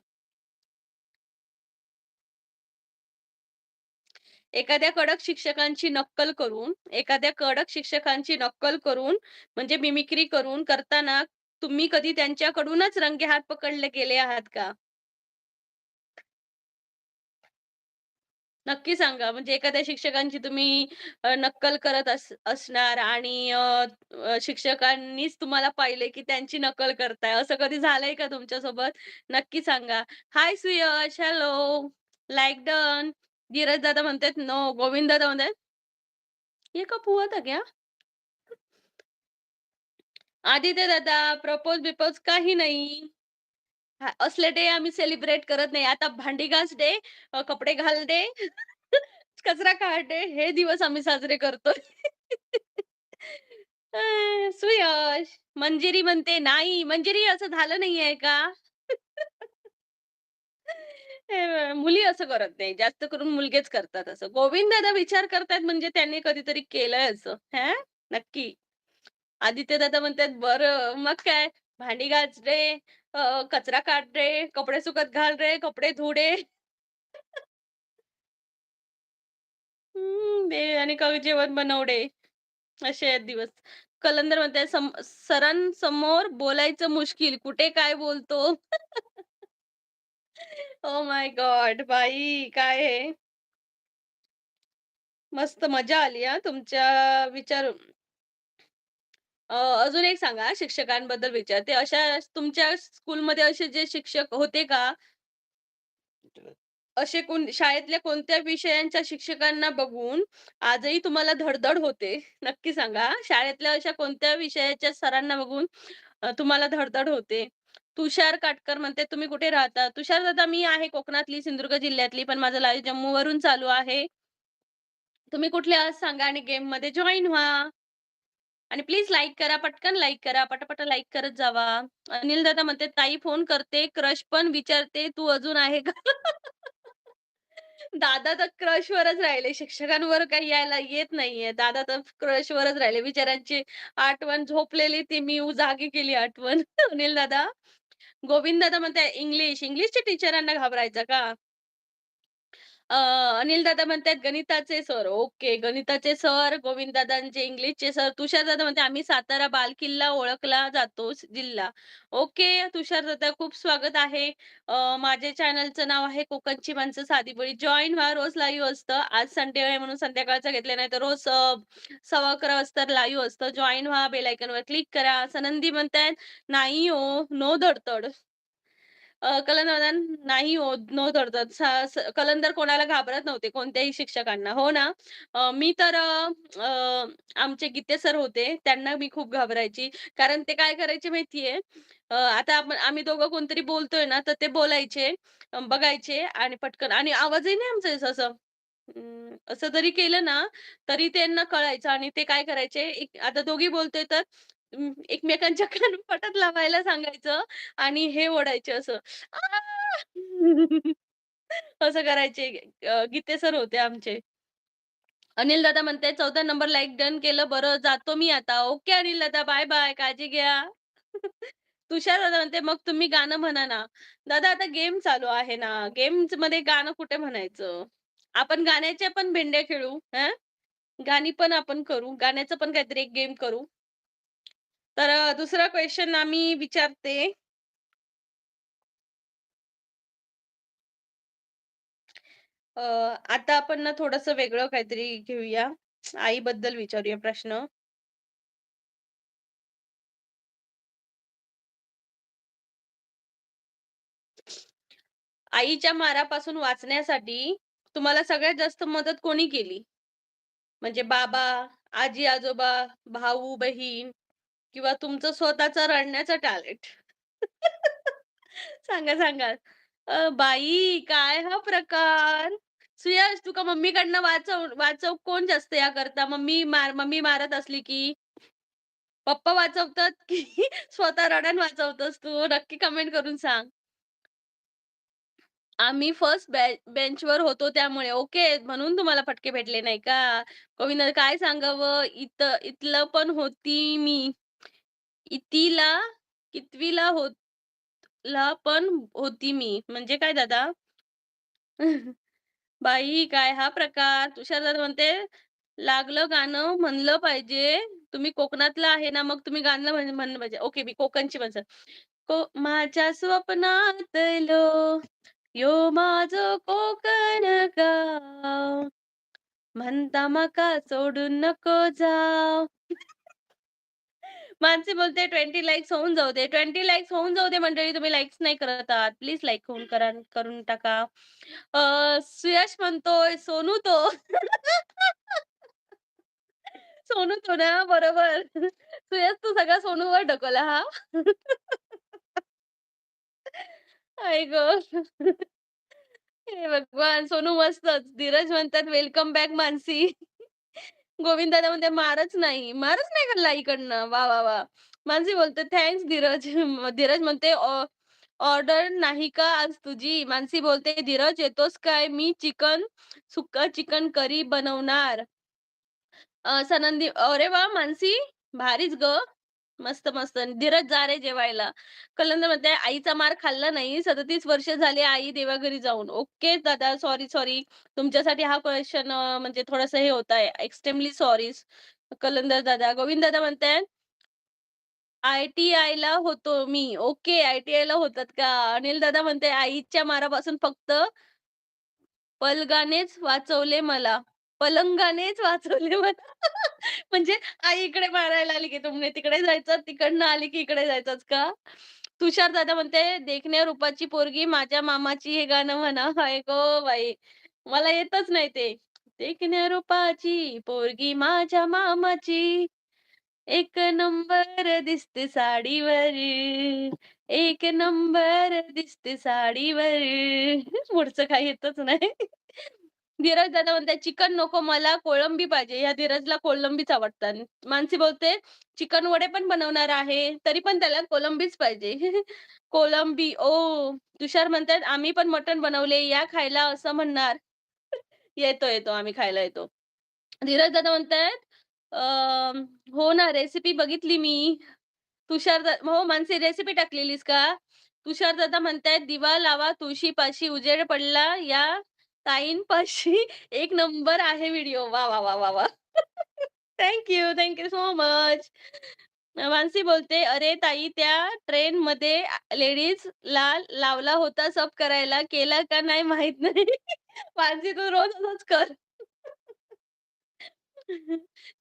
एखाद्या कडक शिक्षकांची नक्कल करून म्हणजे मिमिक्री करून करताना तुम्ही कधी त्यांच्याकडूनच रंगे हात पकडले गेले आहात का? नक्की सांगा. म्हणजे एखाद्या शिक्षकांची तुम्ही नक्कल करत असणार आणि शिक्षकांनीच तुम्हाला पाहिले, की त्यांची नक्कल करताय. असं कधी झालंय का तुमच्यासोबत? नक्की सांगा. Hi Suyash, hello, like done. Dhiraj दादा म्हणतायत नो. गोविंद दादा म्हणतायत, "ये कब हुआ था क्या?" आदित्य दादा प्रपोज-बिपोज काही नाही. हां, असले डे आम्ही सेलिब्रेट करत नाही. आता भांडी घास डे, कपडे घाल डे, कचरा काढ डे, हे दिवस आम्ही साजरे करतोय. सुयश, मंजिरी म्हणते, "नाही, मंजिरी असं झालं नाहीये का?" मुली असं करत नाही. जास्त करून मुलगेच करतात असं. गोविंद दादा विचार करतायत म्हणजे त्यांनी कधीतरी केलंय असं. हां, नक्की. आदित्य दादा म्हणतात, "बरं, मग काय? भांडी घास रे, कचरा काढ रे, कपडे सुकत घाल रे, कपडे धु रे." दे आणि जेवण बनव रे. असे आहेत दिवस. कलंदर म्हणते, "सरांसमोर बोलायचं मुश्किल, कुठे काय बोलतो?" Oh my God! बाई काय हे? मस्त मजा आली हां, तुमच्या विचारून. अजून एक सांगा शिक्षकांबद्दल विचारते. अशा तुमच्या स्कूलमध्ये असे जे शिक्षक होते का? असे शाळेतल्या कोणत्या विषयांच्या शिक्षकांना बघून आजही तुम्हाला धड होते? नक्की सांगा. शाळेतल्या अशा कोणत्या विषयाच्या सरांना बघून तुम्हाला धड होते? तुषार काटकर म्हणते, "तुम्ही कुठे राहता?" तुषार दादा, मी आहे कोकणातली, सिंधुदुर्ग जिल्ह्यातली, पण माझं लाईव्ह जम्मूवरून चालू आहे. तुम्ही कुठले आहात सांगा आणि गेममध्ये जॉइन व्हा. आणि प्लीज लाईक करा, पटकन लाईक करा, पटापटा लाईक करत जावा. अनिल दादा म्हणते, "ताई फोन करते, क्रश पण विचारते, तू अजून आहे का?" दादा तर क्रशवरच राहिले. शिक्षकांवर काही यायला येत नाहीये. दादा तर क्रशवरच राहिले. बिचाऱ्यांची आठवण झोपलेली ती मी जागी केली आठवण. अनिल दादा. गोविंद दादा म्हणताय, इंग्लिशच्या टीचरांना घाबरायचं का? अ, अनिल दादा म्हणतायत गणिताचे सर. ओके. गणिताचे सर, गोविंद दादांचे इंग्लिशचे सर. तुषार दादा म्हणते आम्ही सातारा बालकिल्ला ओळखला जातो जिल्हा. ओके. तुषार दादा खूप स्वागत आहे. माझ्या चॅनलचं नाव आहे कोकणची माणसं साधी भोळी. जॉइन व्हा. रोज लाईव्ह असतं. आज संडे आहे म्हणून संध्याकाळचं घेतलं नाही तर रोज 11:15 वाजता लाईव्ह असतं. जॉइन व्हा. बेल आयकॉनवर क्लिक करा. सनंदी म्हणतायत नाही हो, नो धडतड. कलंदर नाही हो, नो धरतात. कलंदर कोणाला घाबरत नव्हते, कोणत्याही शिक्षकांना. हो ना? मी तर आमचे गीते सर होते, त्यांना मी खूप घाबरायची. कारण ते काय करायचे माहिती आता आम्ही दोघं कोणतरी बोलतोय ना, तर ते बोलायचे, बघायचे आणि पटकन आणि आवाजही नाही आमचा असं असं जरी केलं ना, तरी त्यांना कळायचं आणि ते काय करायचे, आता दोघी बोलतोय तर एकमेकांच्या कानपटात लावायला सांगायचं आणि हे ओढायचे असं. आ! असं करायचे. गीते सर होते आमचे. अनिल दादा म्हणताय 14 नंबर लाइक डन केलं. बरं जातो मी आता. ओके अनिल दादा, बाय बाय. काळजी घ्या. तुषार दादा म्हणते, "मग तुम्ही गाणं म्हणा ना." दादा आता गेम चालू आहे ना. गेम्समध्ये गाणं कुठे म्हणायचं? आपण गाण्याच्या पण भेंड्या खेळू. हां? गाणी पण आपण करू. गाण्याचं पण काहीतरी एक गेम करू. तर दुसरा क्वेशन आम्ही विचारते. अ, आता आपण ना थोडंसं वेगळं काहीतरी घेऊया. आईबद्दल विचारूया प्रश्न. आईच्या मारापासून वाचण्यासाठी तुम्हाला सगळ्यात जास्त मदत कोणी केली? म्हणजे बाबा, आजी-आजोबा, भाऊ-बहीण किंवा तुमचं स्वतःचं रडण्याचं टॅलेंट? सांगा, सांगा. बाई काय हा प्रकार? सुयश तू का मम्मीकडनं वाचव वाचव कोण जास्त याकरता? मम्मी मारत असली की? पप्पा वाचवतात की स्वतः रडून वाचवतोस तू? नक्की कमेंट करून सांग. आम्ही फर्स्ट बेंचवर होतो त्यामुळे. ओके. म्हणून तुम्हाला फटके भेटले नाही का? गोविंद काय सांगावं? इथलं पण होती मी. इतीला कितवीला ला पण होती मी. म्हणजे काय दादा? बाई काय हा प्रकार? तुषार दादा म्हणते, "लागलं गाणं म्हणलं पाहिजे. तुम्ही कोकणातला आहे ना, मग तुम्ही गाणं म्हणलं पाहिजे." ओके, मी कोकणची म्हणते. माझ्या स्वप्नातलो यो माझं कोकण गाव, म्हणता मका सोडून नको जाव. मानसी बोलते 20 लाइक्स होऊन जाऊ दे. 20 लाइक्स होऊन जाऊ दे मंडळी. तुम्ही लाइक्स नाही करत आहात. प्लीज लाइक करून टाका. सुयश म्हणतोय, "सोनू तो." सोनू तो ना, बरोबर. सुयश तू सगळा सोनूवर ढकलला हां. आई गं! हे भगवान! सोनू मस्तच. धीरज म्हणतात, "वेलकम बॅक मानसी." गोविंद दादा म्हणते, "मारच नाही." मारच नाही खाल्ला आईकडनं. वाह, वाह, वाह! मानसी बोलते, "थँक्स धीरज." धीरज म्हणते, ऑर्डर नाही का आज तुझी?" मानसी बोलते, "धीरज येतोस काय? मी सुक्का चिकन करी बनवणार." सनंदी अरे वाह! मानसी भारीच गं. मस्त, मस्त. धीरज जा रे जेवायला. कलंदर म्हणते, "आईचा मार खाल्ला नाही. 37 वर्ष झाली आई देवाघरी जाऊन." ओके दादा, सॉरी, सॉरी. तुमच्यासाठी हा क्वेशन म्हणजे थोडंसं हे होत आहे. एक्स्ट्रीमली सॉरी कलंदर दादा. गोविंद दादा म्हणतायत, "आय-टी-आयला होतो मी." ओके, आय-टी-आयला होतात का? अनिल दादा म्हणते, "आईच्या मारापासून फक्त पलंगानेच वाचवले मला." पलंगानेच वाचवले मला. म्हणजे आई इकडे मारायला आली, की तुमने तिकडे जायचं, तिकडनं आली, की इकडे जायचंच का? तुषार दादा म्हणते, "देखण्या रूपाची पोरगी माझ्या मामाची." हे गाणं म्हणा. आई गो बाई! मला येतच नाही ते. देखण्या रूपाची पोरगी माझ्या मामाची, एक नंबर दिसते साडीवर, एक नंबर दिसते साडीवर. पुढचं काही येतच नाही. धीरज दादा म्हणताय, "चिकन नको मला कोळंबी पाहिजे." ह्या धीरजला कोळंबीच आवडतात. मानसी बोलते, "चिकन वडे पण बनवणार आहे, तरी पण त्याला कोलंबीच पाहिजे." कोलंबी ओह! तुषार म्हणतात, "आम्ही पण मटण बनवले, या खायला." असं म्हणणार. येतो, येतो. आम्ही खायला येतो. धीरज दादा म्हणतायत, अ, "हो ना, रेसिपी बघितली मी." हो, मानसी रेसिपी टाकलेलीस का? तुषार दादा म्हणतायत, "दिवा लावा तुळशीपाशी, उजेड पडला या ताईंपाशी." एक नंबर आहे व्हिडिओ. वाह, वाह, वाह, वाह, वाह! Thank you, thank you so much. Mansi बोलते, "अरे ताई, त्या ट्रेनमध्ये लेडीजला लावला होता सब करायला, केला का नाही माहीत नाही." मानसी तू रोज असंच कर.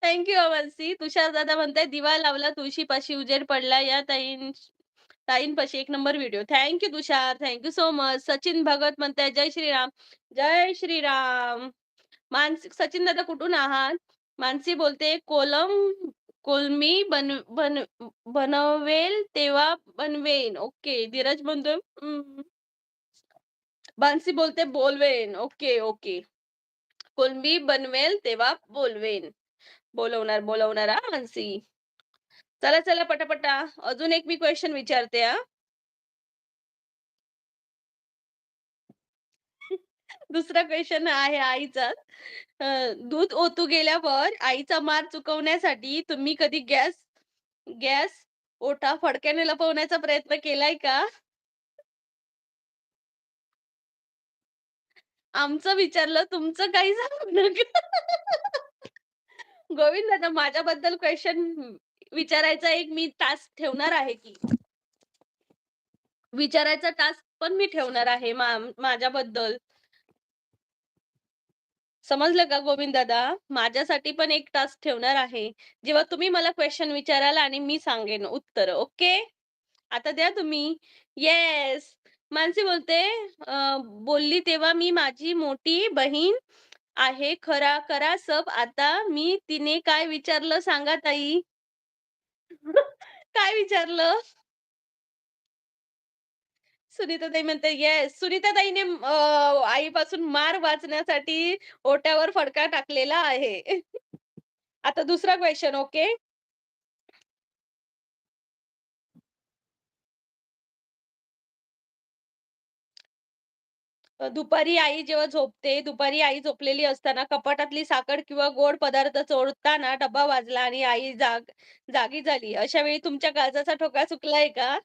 Thank you Mansi. तुषार दादा म्हणताय, "दिवा लावला तुळशीपाशी, उजेड पडला या ताईंपाशी." एक number video. Thank you Tushar. Thank you so much. Sachin Bhagat म्हणताय, "जय श्रीराम." जय श्रीराम. सचिन दादा कुठून आहात? मानसी बोलते, कोलमी बनवेल तेव्हा बनवेन." ओके. धीरज म्हणतोय मानसी बोलते, "बोलवेन." Okay, okay. कोलंबी बनवेल तेव्हा बोलवेन. बोलवणार, बोलवणार हां मानसी. चला, चला पटापटा. अजून एक मी क्वेशन विचारते हां. दुसरा क्वेशन आहे आईचाच. दूध ओतू गेल्यावर आईचा मार चुकवण्यासाठी तुम्ही कधी गॅस गॅस ओटा फडक्याने लपवण्याचा प्रयत्न केलाय का? आमचं विचारलं, तुमचं काही सांगू नका. गोविंद दादा माझ्याबद्दल क्वेशन विचारायचा एक मी टास्क ठेवणार आहे की. विचारायचा टास्क पण मी ठेवणार आहे माझ्याबद्दल. समजलं का गोविंद दादा? माझ्यासाठी पण एक टास्क ठेवणार आहे. जेव्हा तुम्ही मला क्वेशन विचाराल आणि मी सांगेन उत्तरं. ओके? आता द्या तुम्ही. येस. मानसी बोलते, बोलली तेव्हा मी माझी मोठी बहीण आहे. खरा करा सब आता. मी तिने काय विचारलं सांगा ताई? काय विचारलं? सुनीताताई म्हणते, येस. सुनीताताईने आईपासून मार वाचण्यासाठी ओट्यावर फडका टाकलेला आहे. आता दुसरा क्वेशन ओके. दुपारी आई जेव्हा झोपते, दुपारी आई झोपलेली असताना कपाटातली साखर किंवा गोड पदार्थ चोरताना डब्बा वाजला आणि आई जागी झाली. अशा वेळी तुमच्या काळजाचा ठोका चुकलाय का?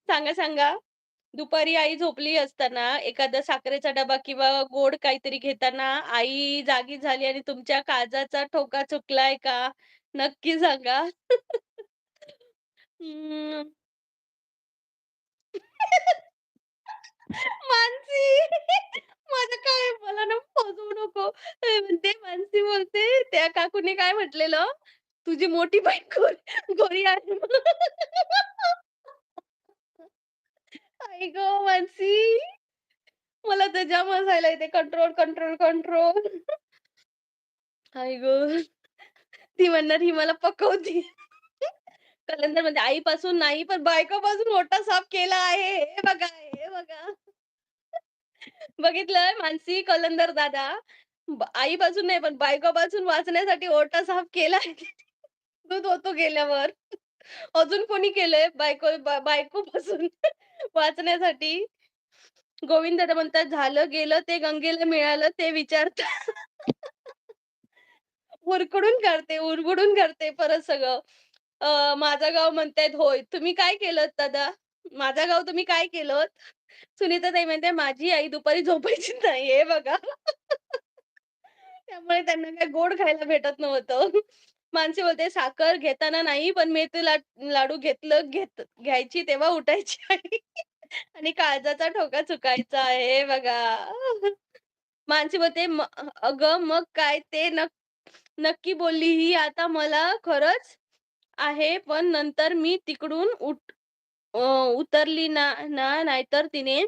सांगा, सांगा. दुपारी आई झोपली असताना एखादा साखरेचा डबा किंवा गोड काहीतरी घेताना आई जागी झाली आणि तुमच्या काळजाचा ठोका चुकलाय का? नक्की सांगा. हम्म. मानसी माझं काय मला ना फसवू नको. म्हणते मानसी बोलते त्या काकूने काय म्हटलेलं, "तुझी मोठी बहीण गोरी आहे." आई गं मानसी, मला तर जाम हसायला येते. Control, control, control. आई गं! ती म्हणणार ही मला पकवती. कलंदर म्हणजे आईपासून नाही, पण बायकोपासून ओटा साफ केला आहे. हे बघा, हे बघा. बघितलं मानसी कलंदर दादा, आईपासून नाही, पण बायकोपासून वाचण्यासाठी ओटा साफ केलाय. दूध ओतू गेल्यावर. अजून कोणी केलंय बायकोपासून वाचण्यासाठी? गोविंद दादा म्हणतात, "झालं गेलं ते गंगेला मिळालं ते विचारता." उरगडून करते परत सगळं. माझं गाव म्हणतायत, "होय, तुम्ही काय केलत दादा? माझं गाव तुम्ही काय केलत?" सुनीताताई म्हणते, "माझी आई दुपारी झोपायची नाही." हे बघा. त्यामुळे त्यांना काही गोड खायला भेटत नव्हतं. मानसी बोलते, "साखर घेताना नाही, पण मेथी लाडू घ्यायची तेव्हा उठायची आई आणि काळजाचा ठोका चुकायचा." हे बघा. मानसी बोलते, "अगं मग काय ते नक्की बोलली ही आता मला खरंच आहे, पण नंतर मी तिकडून अ, उतरली ना ना नाहीतर तिने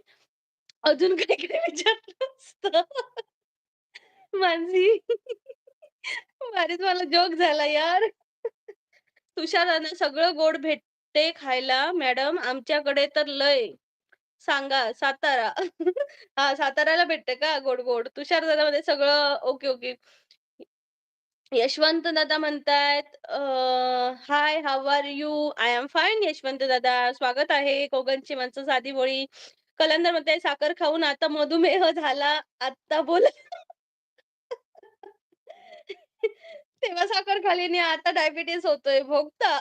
अजून काही-काही विचारलं असतं." मानसी भारीच मला जोक झाला यार. तुषारानं सगळं गोड भेटते खायला मॅडम आमच्याकडे तर लय. सांगा सातारा. हां, साताऱ्याला भेटते का गोड-गोड? तुषार दादा म्हणे सगळं ओके, ओके. यशवंत दादा म्हणतायत, "hi, how are you? I am fine Yashwant दादा. स्वागत आहे. कोकणची माणसं साधी भोळी." कलंदर म्हणताय, "साखर खाऊन आता मधुमेह झाला. आत्ता बोला." तेव्हा साखर खाल्ली आणि आता डायबिटीज होतोय. भोगता.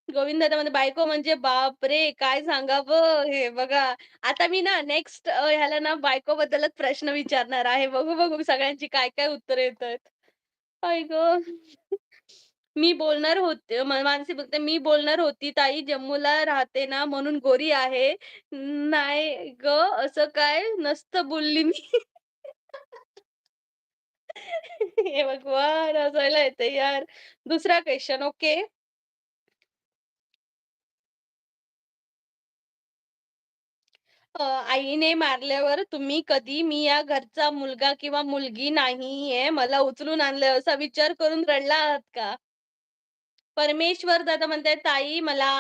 गोविंद दादा म्हणते, "बायको म्हणजे बापरे! काय सांगावं?" हे बघा. आता मी ना नेक्स्ट ह्याला ना बायकोबद्दलच प्रश्न विचारणार आहे. बघू, बघू सगळ्यांची काय-काय उत्तरं येतायत. आई गं! मी बोलणार होते मानसी बघते, "मी बोलणार होती ताई जम्मूला राहते ना म्हणून गोरी आहे." नाही गं, असं काय नसतं बोलली मी. हे भगवान! हसायला येतंय यार. दुसरा क्वेशन ओके. आईने मारल्यावर तुम्ही कधी "मी या घरचा मुलगा किंवा मुलगी नाहीये, मला उचलून आणलंय" असा विचार करून रडला आहात का? परमेश्वर दादा म्हणतायत, "ताई मला."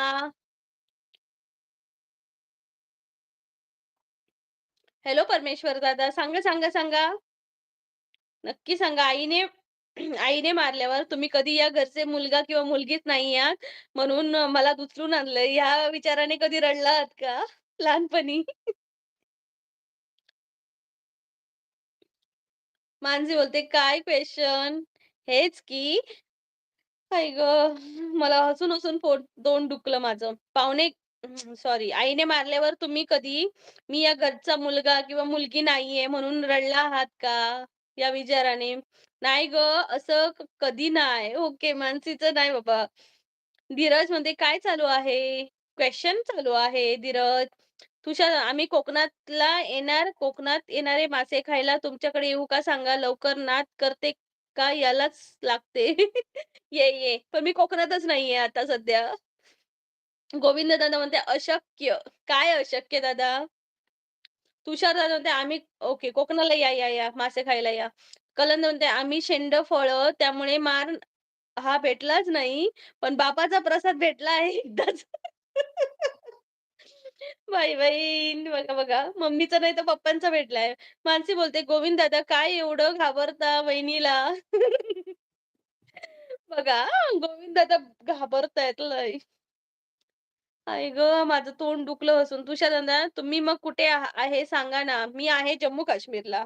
हॅलो परमेश्वर दादा, सांगा, सांगा, सांगा. नक्की सांगा. आईने मारल्यावर तुम्ही कधी या घरचे मुलगा किंवा मुलगीच नाही आहात, म्हणून मला उचलून आणलंय, ह्या विचाराने कधी रडला आहात का लहानपणी? मानसी बोलते, "काय क्वेशन? हेच की." आई गं! मला हसून-हसून तोंड दुखलं माझं. सॉरी. आईने मारल्यावर तुम्ही कधी "मी या घरचा मुलगा किंवा मुलगी नाहीये" म्हणून रडला आहात का? या विचाराने? नाही गं, असं कधी नाही. ओके, मानसीचं नाही बाबा. धीरज म्हणते, "काय चालू आहे?" क्वेशन चालू आहे धीरज. तुषार, "आम्ही कोकणात येणारे मासे खायला तुमच्याकडे येऊ का सांगा लवकर? नाद करते का यालाच लागते." ये, ये. पण मी कोकणातच नाहीये आता सध्या. गोविंद दादा म्हणते, "अशक्य." काय अशक्य दादा? तुषार दादा म्हणते, "आम्ही." ओके, कोकणाला या, या, या. मासे खायला या. कलंद म्हणते, "आम्ही शेंड-फळं त्यामुळे मार हा भेटलाच नाही, पण बापाचा प्रसाद भेटला आहे एकदाच." बाई, बाई. बघा, बघा. मम्मीचा नाही तर पप्पांचा भेटलाय. मानसी बोलते, "गोविंद दादा काय एवढं घाबरता वहिनीला?" बघा हां, गोविंद दादा घाबरतायत लय. आई गं! माझं तोंड दुखलं हसून. तुषार दादा, तुम्ही मग कुठे आहे सांगा ना? मी आहे जम्मू काश्मीरला.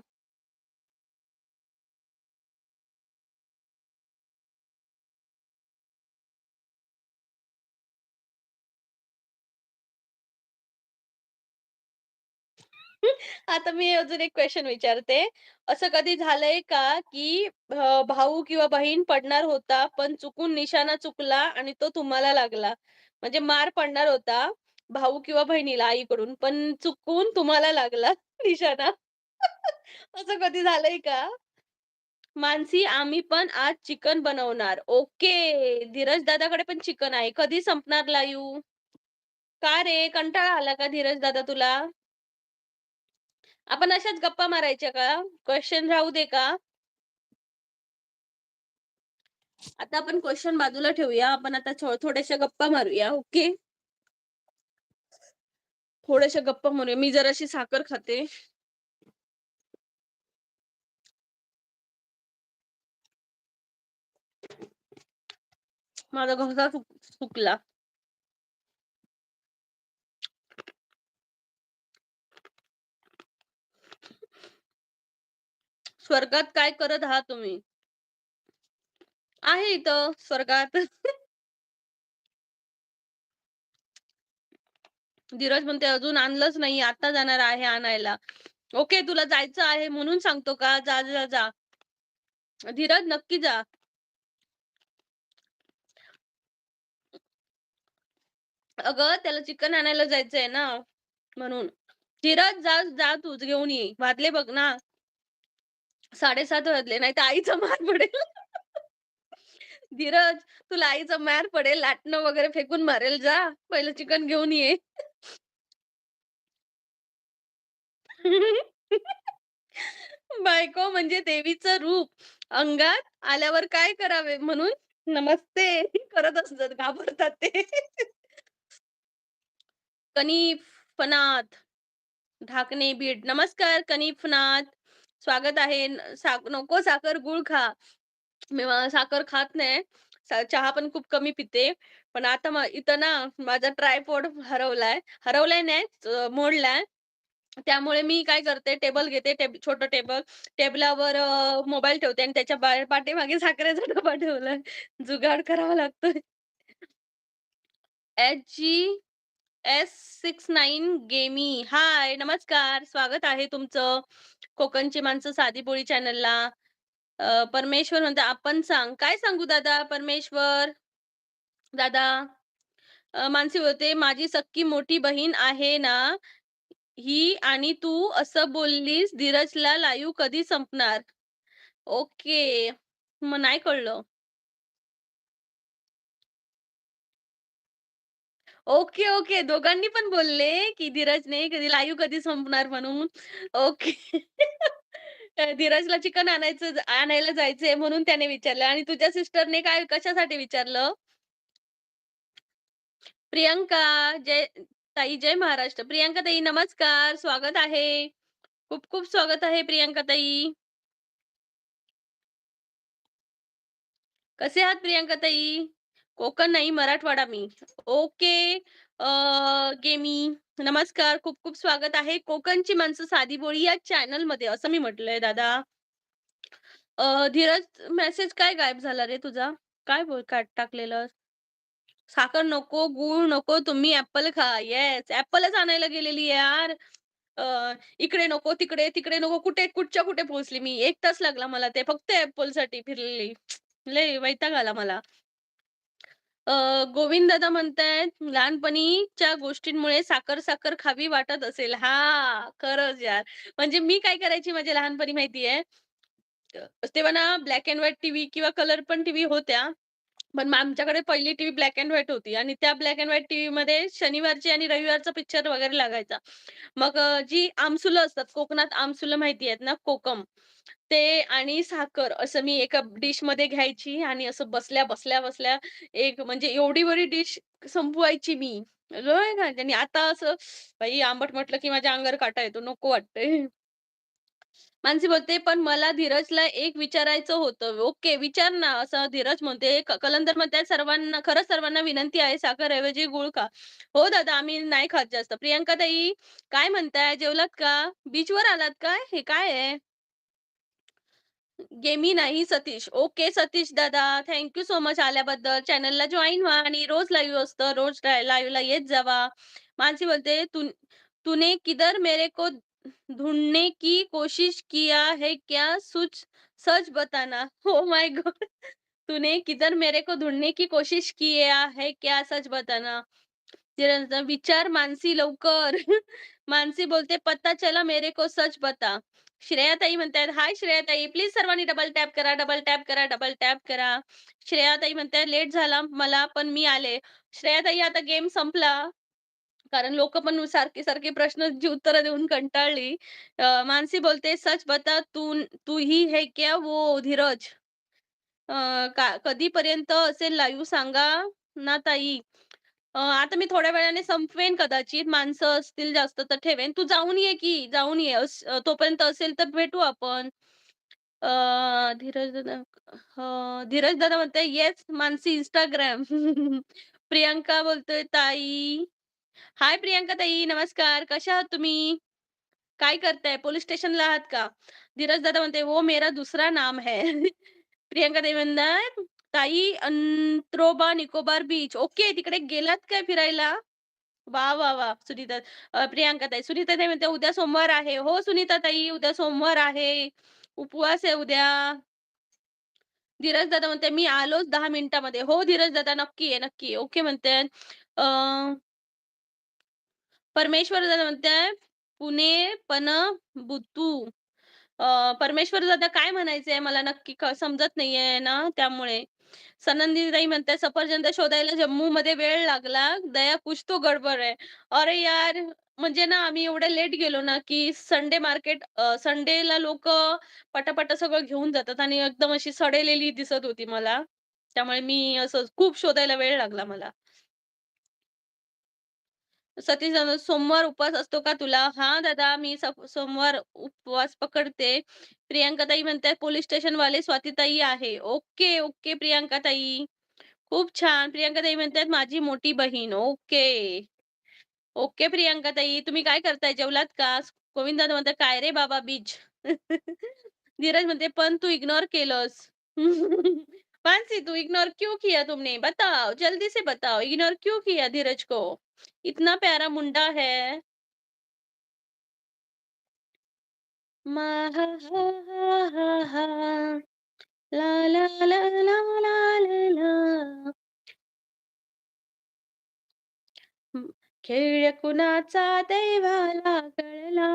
आता मी अजून एक क्वेशन विचारते. असं कधी झालंय का, की भाऊ किंवा बहीण पडणार होता, पण चुकून निशाणा चुकला आणि तो तुम्हाला लागला? म्हणजे मार पडणार होता भाऊ किंवा बहिणीला आईकडून, पण चुकून तुम्हाला लागला निशाणा. असं कधी झालंय का? मानसी, आम्ही पण आज चिकन बनवणार. ओके. धीरज दादाकडे पण चिकन आहे. कधी संपणार लाईव्ह? का रे, कंटाळा आला का धीरज दादा तुला? आपण अशाच गप्पा मारायच्या का? क्वेशन राहू दे का? आता आपण क्वेशन बाजूला ठेवूया. आपण आता थोड्याशा गप्पा मारूया. ओके. थोड्याशा गप्पा मारूया. मी जराशी साखर खाते. माझा घसा सुकला. स्वर्गात काय करत आहात तुम्ही? आहे इथं स्वर्गात. धीरज म्हणते अजून आणलंच नाही. आता जाणार आहे आणायला. ओके, तुला जायचं आहे म्हणून सांगतो का? जा, जा, जा. धीरज नक्की जा. अगं त्याला चिकन आणायला जायचंय ना म्हणून. धीरज जा, जा तूच घेऊन ये. वाजले बघ ना. 7:30 वाजले. नाहीतर आईचा मार पडेल. धीरज, तुला आईचा मार पडेल. लाटणं वगैरे फेकून मारेल. जा, पहिलं चिकन घेऊन ये. बायको म्हणजे देवीचं रूप. अंगात आल्यावर काय करावे म्हणून नमस्ते करत असतात. घाबरतात ते. कनिफनाथ ढाकणे बीड. नमस्कार कनिफनाथ. स्वागत आहे. नको साखर, गूळ खा. मी साखर खात नाही. चहा पण खूप कमी पिते. पण आता इथं ना माझा ट्रायपॉड हरवलाय. हरवलाय नाही, मोडलाय. त्यामुळे मी काय करते, टेबल घेते, छोटं टेबल. टेबलावर मोबाईल ठेवते आणि त्याच्या पाठीमागे साखरेचा डब्बा ठेवलाय. जुगाड करावा लागतोय. SGS69 गेमी. हाय, नमस्कार. स्वागत आहे तुमचं. कोकणची माणसं साधी बोळी चॅनलला. परमेश्वर म्हणतो, आपण सांग. काय सांगू दादा परमेश्वर? दादा मानसी बोलते, माझी सख्खी मोठी बहीण आहे ना ही आणि तू असं बोललीस. धीरजला लाईव्ह कधी संपणार? ओके. मग नाही कळलं. Okay, okay. दोघांनी पण बोलले, की धीरजने कधी लाईव्ह कधी संपणार म्हणून. ओके. धीरजला चिकन आणायला जायचंय म्हणून त्याने विचारलं आणि तुझ्या सिस्टरने काय कशासाठी विचारलं? प्रियंका, जय ताई, जय महाराष्ट्र. प्रियंका ताई नमस्कार. स्वागत आहे. खूप खूप स्वागत आहे प्रियंका ताई. कसे आहात प्रियंका ताई? कोकण नाही, मराठवाडा मी. ओके. गेमी नमस्कार. खूप खूप स्वागत आहे. कोकणची माणसं साधी बोळी या चॅनलमध्ये असं मी म्हटलंय दादा. धीरज मेसेज काय गायब झाला रे तुझा? काय टाकलेलं? साखर नको, गूळ नको, तुम्ही ॲपल खा. येस, ॲपलच आणायला गेलेली आहे यार. इकडे नको, तिकडे, तिकडे नको. कुठच्या कुठे पोहोचली मी. 1 तास लागला मला ते फक्त ॲपलसाठी फिरलेली. लय वैताग आला मला. गोविंद दादा म्हणतायत, लहानपणीच्या गोष्टींमुळे साखर खावी वाटत असेल. हां, खरंच यार. म्हणजे मी काय करायची माझ्या लहानपणी माहिती आहे? तेव्हा ना ब्लॅक एंड व्हाईट टीव्ही किंवा कलर पण टीव्ही होत्या. पण मग आमच्याकडे पहिली टीव्ही ब्लॅक एंड व्हाईट होती आणि त्या ब्लॅक एंड व्हाईट टीव्हीमध्ये शनिवारची आणि रविवारचा पिक्चर वगैरे लागायचा. मग जी आमसुलं असतात, कोकणात आमसुलं माहिती आहेत ना, कोकम. ते आणि साखर असं मी एका डिशमध्ये घ्यायची आणि असं बसल्या एक म्हणजे एवढी बरी डिश संपवायची मी. लय खायची आणि आता असं बाई आंबट म्हटलं की माझ्या अंगावर काटा येतो. नको वाटतंय. मानसी बोलते, "पण मला धीरजला एक विचारायचं होतं." ओके, विचार ना. असं धीरज म्हणते, कलंदर म्हणतायत, खरंच सर्वांना विनंती आहे, साखरऐवजी गूळ खा." हो दादा, आम्ही नाही खात जास्त. प्रियंका ताई, काय म्हणताय? जेवलात का? बीचवर आलात काय? हे काय आहे? गेमी नाही सतीश. ओके सतीश दादा, थँक सो मच आल्याबद्दल. चॅनलला जॉइन व्हा आणि रोज लाईव्ह असतं. रोज लाईव्हला येत जावा. मानसी बोलते, तूने किधर मेरे को ढूँढने की कोशिश किया है क्या सुच सच बताना. Oh my God! तूने किधर मेरे को ढूँढने की कोशिश किया है क्या सच बताना. जरा विचार मानसी लवकर. मानसी बोलते, "पता चला मेरे को सच बता." श्रेयाताई म्हणतायत, "हाय श्रेयाताई, प्लीज सर्वांनी डबल टॅप करा, डबल टॅप करा, डबल टॅप करा." श्रेयाताई म्हणतायत, "लेट झाला मला, पण मी आले." श्रेयाताई आता गेम संपला. कारण लोकं पण सारखे-सारखे प्रश्नांची उत्तरं देऊन कंटाळली. मानसी बोलते, "सच बता तू ही है क्या वो धीरज?" कधीपर्यंत असेल लाईव्ह सांगा ना ताई. आता मी थोड्या वेळाने संपवेन कदाचित. माणसं असतील जास्त तर ठेवेन. तू जाऊन ये की, जाऊन ये. तोपर्यंत असेल तर भेटू आपण. अ, धीरज दादा धीरज दादा म्हणताय, "येस मानसी Instagram." प्रियांका बोलतोय, "ताई." हाय प्रियांका ताई, नमस्कार. कशा आहात तुम्ही? काय करताय? पोलिस स्टेशनला आहात का? धीरज दादा म्हणते, "वो मेरा दूसरा नाम है." प्रियांका ताई म्हणतात, "ताई अंत्रोबा निकोबार बीच." ओके, तिकडे गेलात काय फिरायला? वाह, वाह, वाह! सुनीता प्रियांका ताई. सुनीता ताई म्हणते, "उद्या सोमवार आहे." हो सुनीता ताई, उद्या सोमवार आहे. उपवास आहे उद्या. धीरज दादा म्हणते, "मी आलोच 10 मिनिटामध्ये." हो धीरज दादा, नक्की आहे, नक्की आहे. ओके म्हणतायत. अ परमेश्वर दादा म्हणताय, "पुणे पण बुतू." परमेश्वर दादा काय म्हणायचंय मला नक्की समजत नाहीये ना त्यामुळे. सनंदीताई म्हणताय, "सफरचंद शोधायला जम्मूमध्ये वेळ लागला. दया कुछ तो गडबड है." अरे यार! म्हणजे ना आम्ही एवढे लेट गेलो ना, की संडे मार्केट संडेला लोकं पटापटा सगळं घेऊन जातात आणि एकदम अशी सडेलेली दिसत होती मला. त्यामुळे मी असं खूप शोधायला वेळ लागला मला. सतीश दादा, सोमवार उपवास असतो का तुला? हां, दादा मी सोमवार उपवास पकडते. प्रियांकाताई म्हणतायत पोलिस स्टेशनवाले स्वातीताई आहे. ओके, ओके प्रियांकाताई. खूप छान. प्रियांकाताई म्हणतायत माझी मोठी बहीण. ओके. ओके प्रियांकाताई. तुम्ही काय करताय? जेवलात का? गोविंद दादा म्हणतात, "काय रे बाबा बीच." धीरज म्हणते, "पण तू इग्नोर केलंस." मानसी, "तू इग्नोर क्यों किया तुमने? बताओ, जल्दी से बताओ, इग्नोर क्यों किया धीरज को? इतना प्यारा मुंडा है." मा हा हा हा हा हा. ला ला ला ला ला ला ला. हं. खेळ कुणाचा देवाला कळला.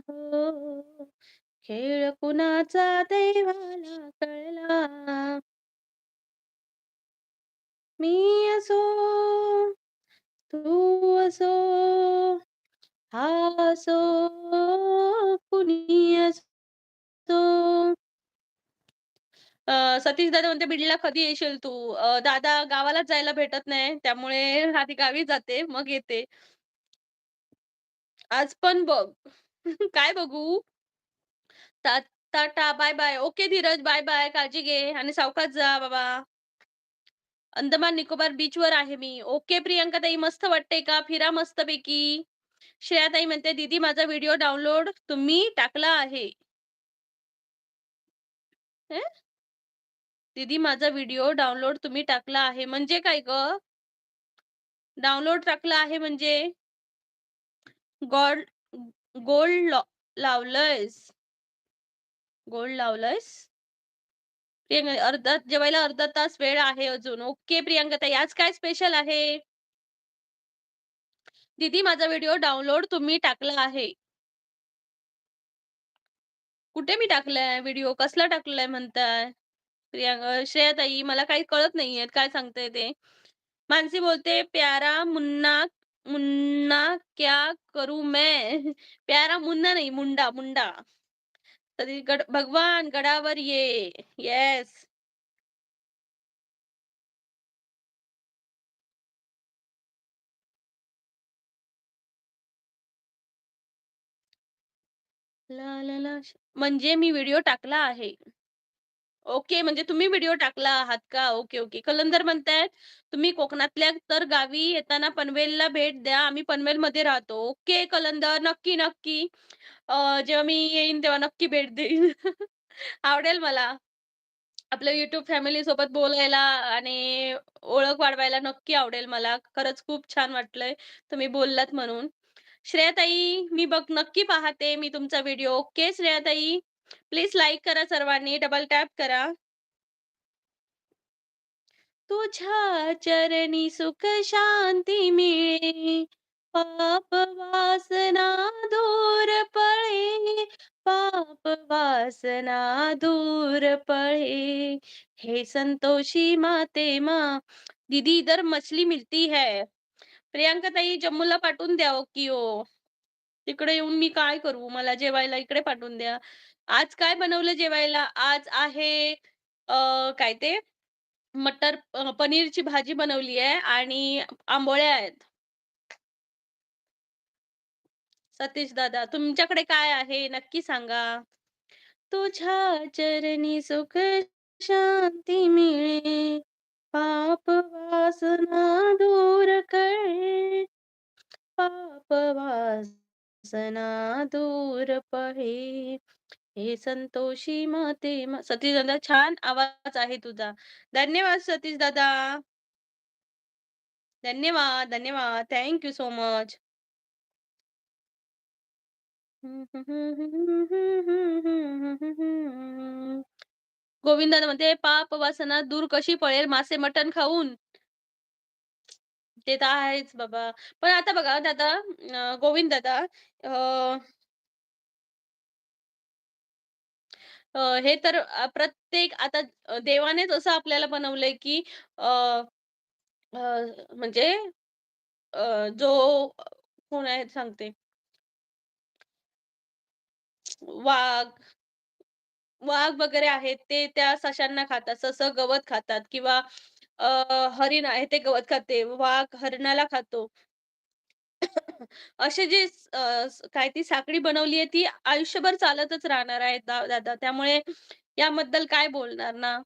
हो. खेळ कुणाचा देवाला कळला. मी असो, तू असो, हा असो, कुणी असो. सतीश दादा म्हणते, "बीडला कधी येशील तू?" दादा गावालाच जायला भेटत नाही. त्यामुळे आधी गावी जाते, मग येते. आज पण बघ. काय बघू? टा Tata, bye-bye. Okay Dheeraj, bye-bye. काळजी घे आणि सावकाश जा बाबा. अंदमान निकोबार बीचवर आहे मी. ओके प्रियंकाताई, मस्त वाटतंय का? फिरा मस्तपैकी. श्रेयाताई म्हणते, "दीदी माझा व्हिडिओ डाउनलोड तुम्ही टाकला आहे." "हं? दीदी माझा व्हिडिओ डाउनलोड तुम्ही टाकला आहे." म्हणजे काय गं? डाउनलोड टाकला आहे म्हणजे? गॉड गोल्ड लावलंयस? गोल्ड लावलंयस? प्रियंका जेवायला अर्धा तास वेळ आहे अजून. ओके प्रियंकाताई, आज काय स्पेशल आहे? दीदी माझा व्हिडिओ डाउनलोड तुम्ही टाकला आहे. कुठे मी टाकलाय व्हिडिओ? कसला टाकलाय म्हणताय? श्रेयाताई मला काही कळत नाहीये काय सांगताय ते. मानसी बोलते, "प्यारा मुन्ना मुन्ना क्या करूँ मैं?" प्यारा मुन्ना नाही, मुंडा, मुंडा. तरी भगवान गडावर ये. येस. ला, ला, ला. म्हणजे मी व्हिडिओ टाकला आहे. ओके, म्हणजे तुम्ही व्हिडिओ टाकला आहात का? Okay, okay. कलंदर म्हणतायत, "तुम्ही कोकणातल्या तर गावी येताना पनवेलला भेट द्या. आम्ही पनवेलमध्ये राहतो." ओके कलंदर, नक्की, नक्की. जेव्हा मी येईन तेव्हा नक्की भेट देईन. आवडेल मला. आपल्या YouTube फॅमिलीसोबत बोलायला आणि ओळख वाढवायला नक्की आवडेल मला. खरंच खूप छान वाटलंय तुम्ही बोललात म्हणून. श्रेयाताई, मी नक्की पाहते मी तुमचा व्हिडिओ. ओके श्रेयाताई. प्लीज लाईक करा सर्वांनी, डबल टॅप करा. तुझ्या चरणी सुख शांती मिळे, पाप वासना दूर पळे, पाप वासना दूर पळे. हे संतोषी माते माँ, दीदी इधर मछली मिलती है. प्रियांका ताई जम्मूला पाठवून द्या हो की हो. तिकडे येऊन मी काय करू? मला जेवायला इकडे पाठवून द्या. आज काय बनवलं जेवायला? आज आहे काय ते पनीरची भाजी बनवली आहे आणि आंबोळ्या आहेत. सतीश दादा, तुमच्याकडे काय आहे? नक्की सांगा. तुझ्या चरणी सुख शांती मिळे, पाप वासना दूर कळे, पाप वासना दूर पळे. हे संतोषी माते सतीश दादा, छान आवाज आहे तुझा. धन्यवाद सतीश दादा. धन्यवाद, धन्यवाद. Thank you so much. गोविंदादा म्हणते, "पाप वासना दूर कशी पळेल मासे मटण खाऊन?" ते तर आहेच बाबा. पण आता बघा दादा, गोविंद दादा, अ, हे तर प्रत्येक आता देवानेच असं आपल्याला बनवलंय, की अ, अ, म्हणजे जो कोण आहे सांगते, वाघ वाघ वगैरे आहेत ते त्या सशांना खातात. ससं गवत खातात किंवा अ, हरीण आहे ते गवत खाते. वाघ हरणाला खातो. असे जे काय ती साखळी बनवली आहे ती आयुष्यभर चालतच राहणार आहे दादा. त्यामुळे याबद्दल काय बोलणार ना?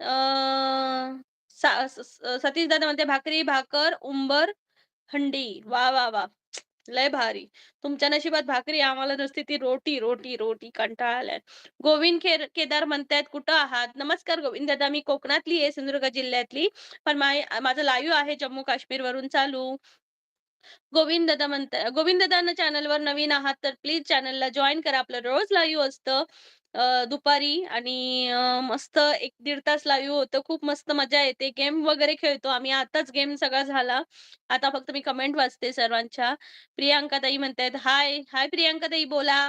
अ, सा स स सतीश दादा म्हणते, "भाकरी, भाकर, उंबर, हंडी." वाह, वाह, वाह! लय भारी. तुमच्या नशिबात भाकरी, आम्हाला नुसती ती रोटी, रोटी, रोटी कंटाळा आलाय. गोविंद केदार म्हणतायत, "कुठं आहात?" नमस्कार गोविंद दादा, मी कोकणातली आहे, सिंधुदुर्ग जिल्ह्यातली. पण माझं लाईव्ह आहे जम्मू काश्मीरवरून चालू. गोविंद दादा चॅनलवर नवीन आहात तर प्लीज चॅनलला जॉइन करा. आपलं रोज लाईव्ह असतं दुपारी आणि मस्त 1-1.5 तास लाईव्ह होतं. खूप मस्त मजा येते. गेम वगैरे खेळतो आम्ही. आताच गेम सगळा झाला. आता फक्त मी कमेंट वाचते सर्वांच्या. प्रियांका ताई म्हणतायत, "हाय, हाय प्रियांका ताई बोला.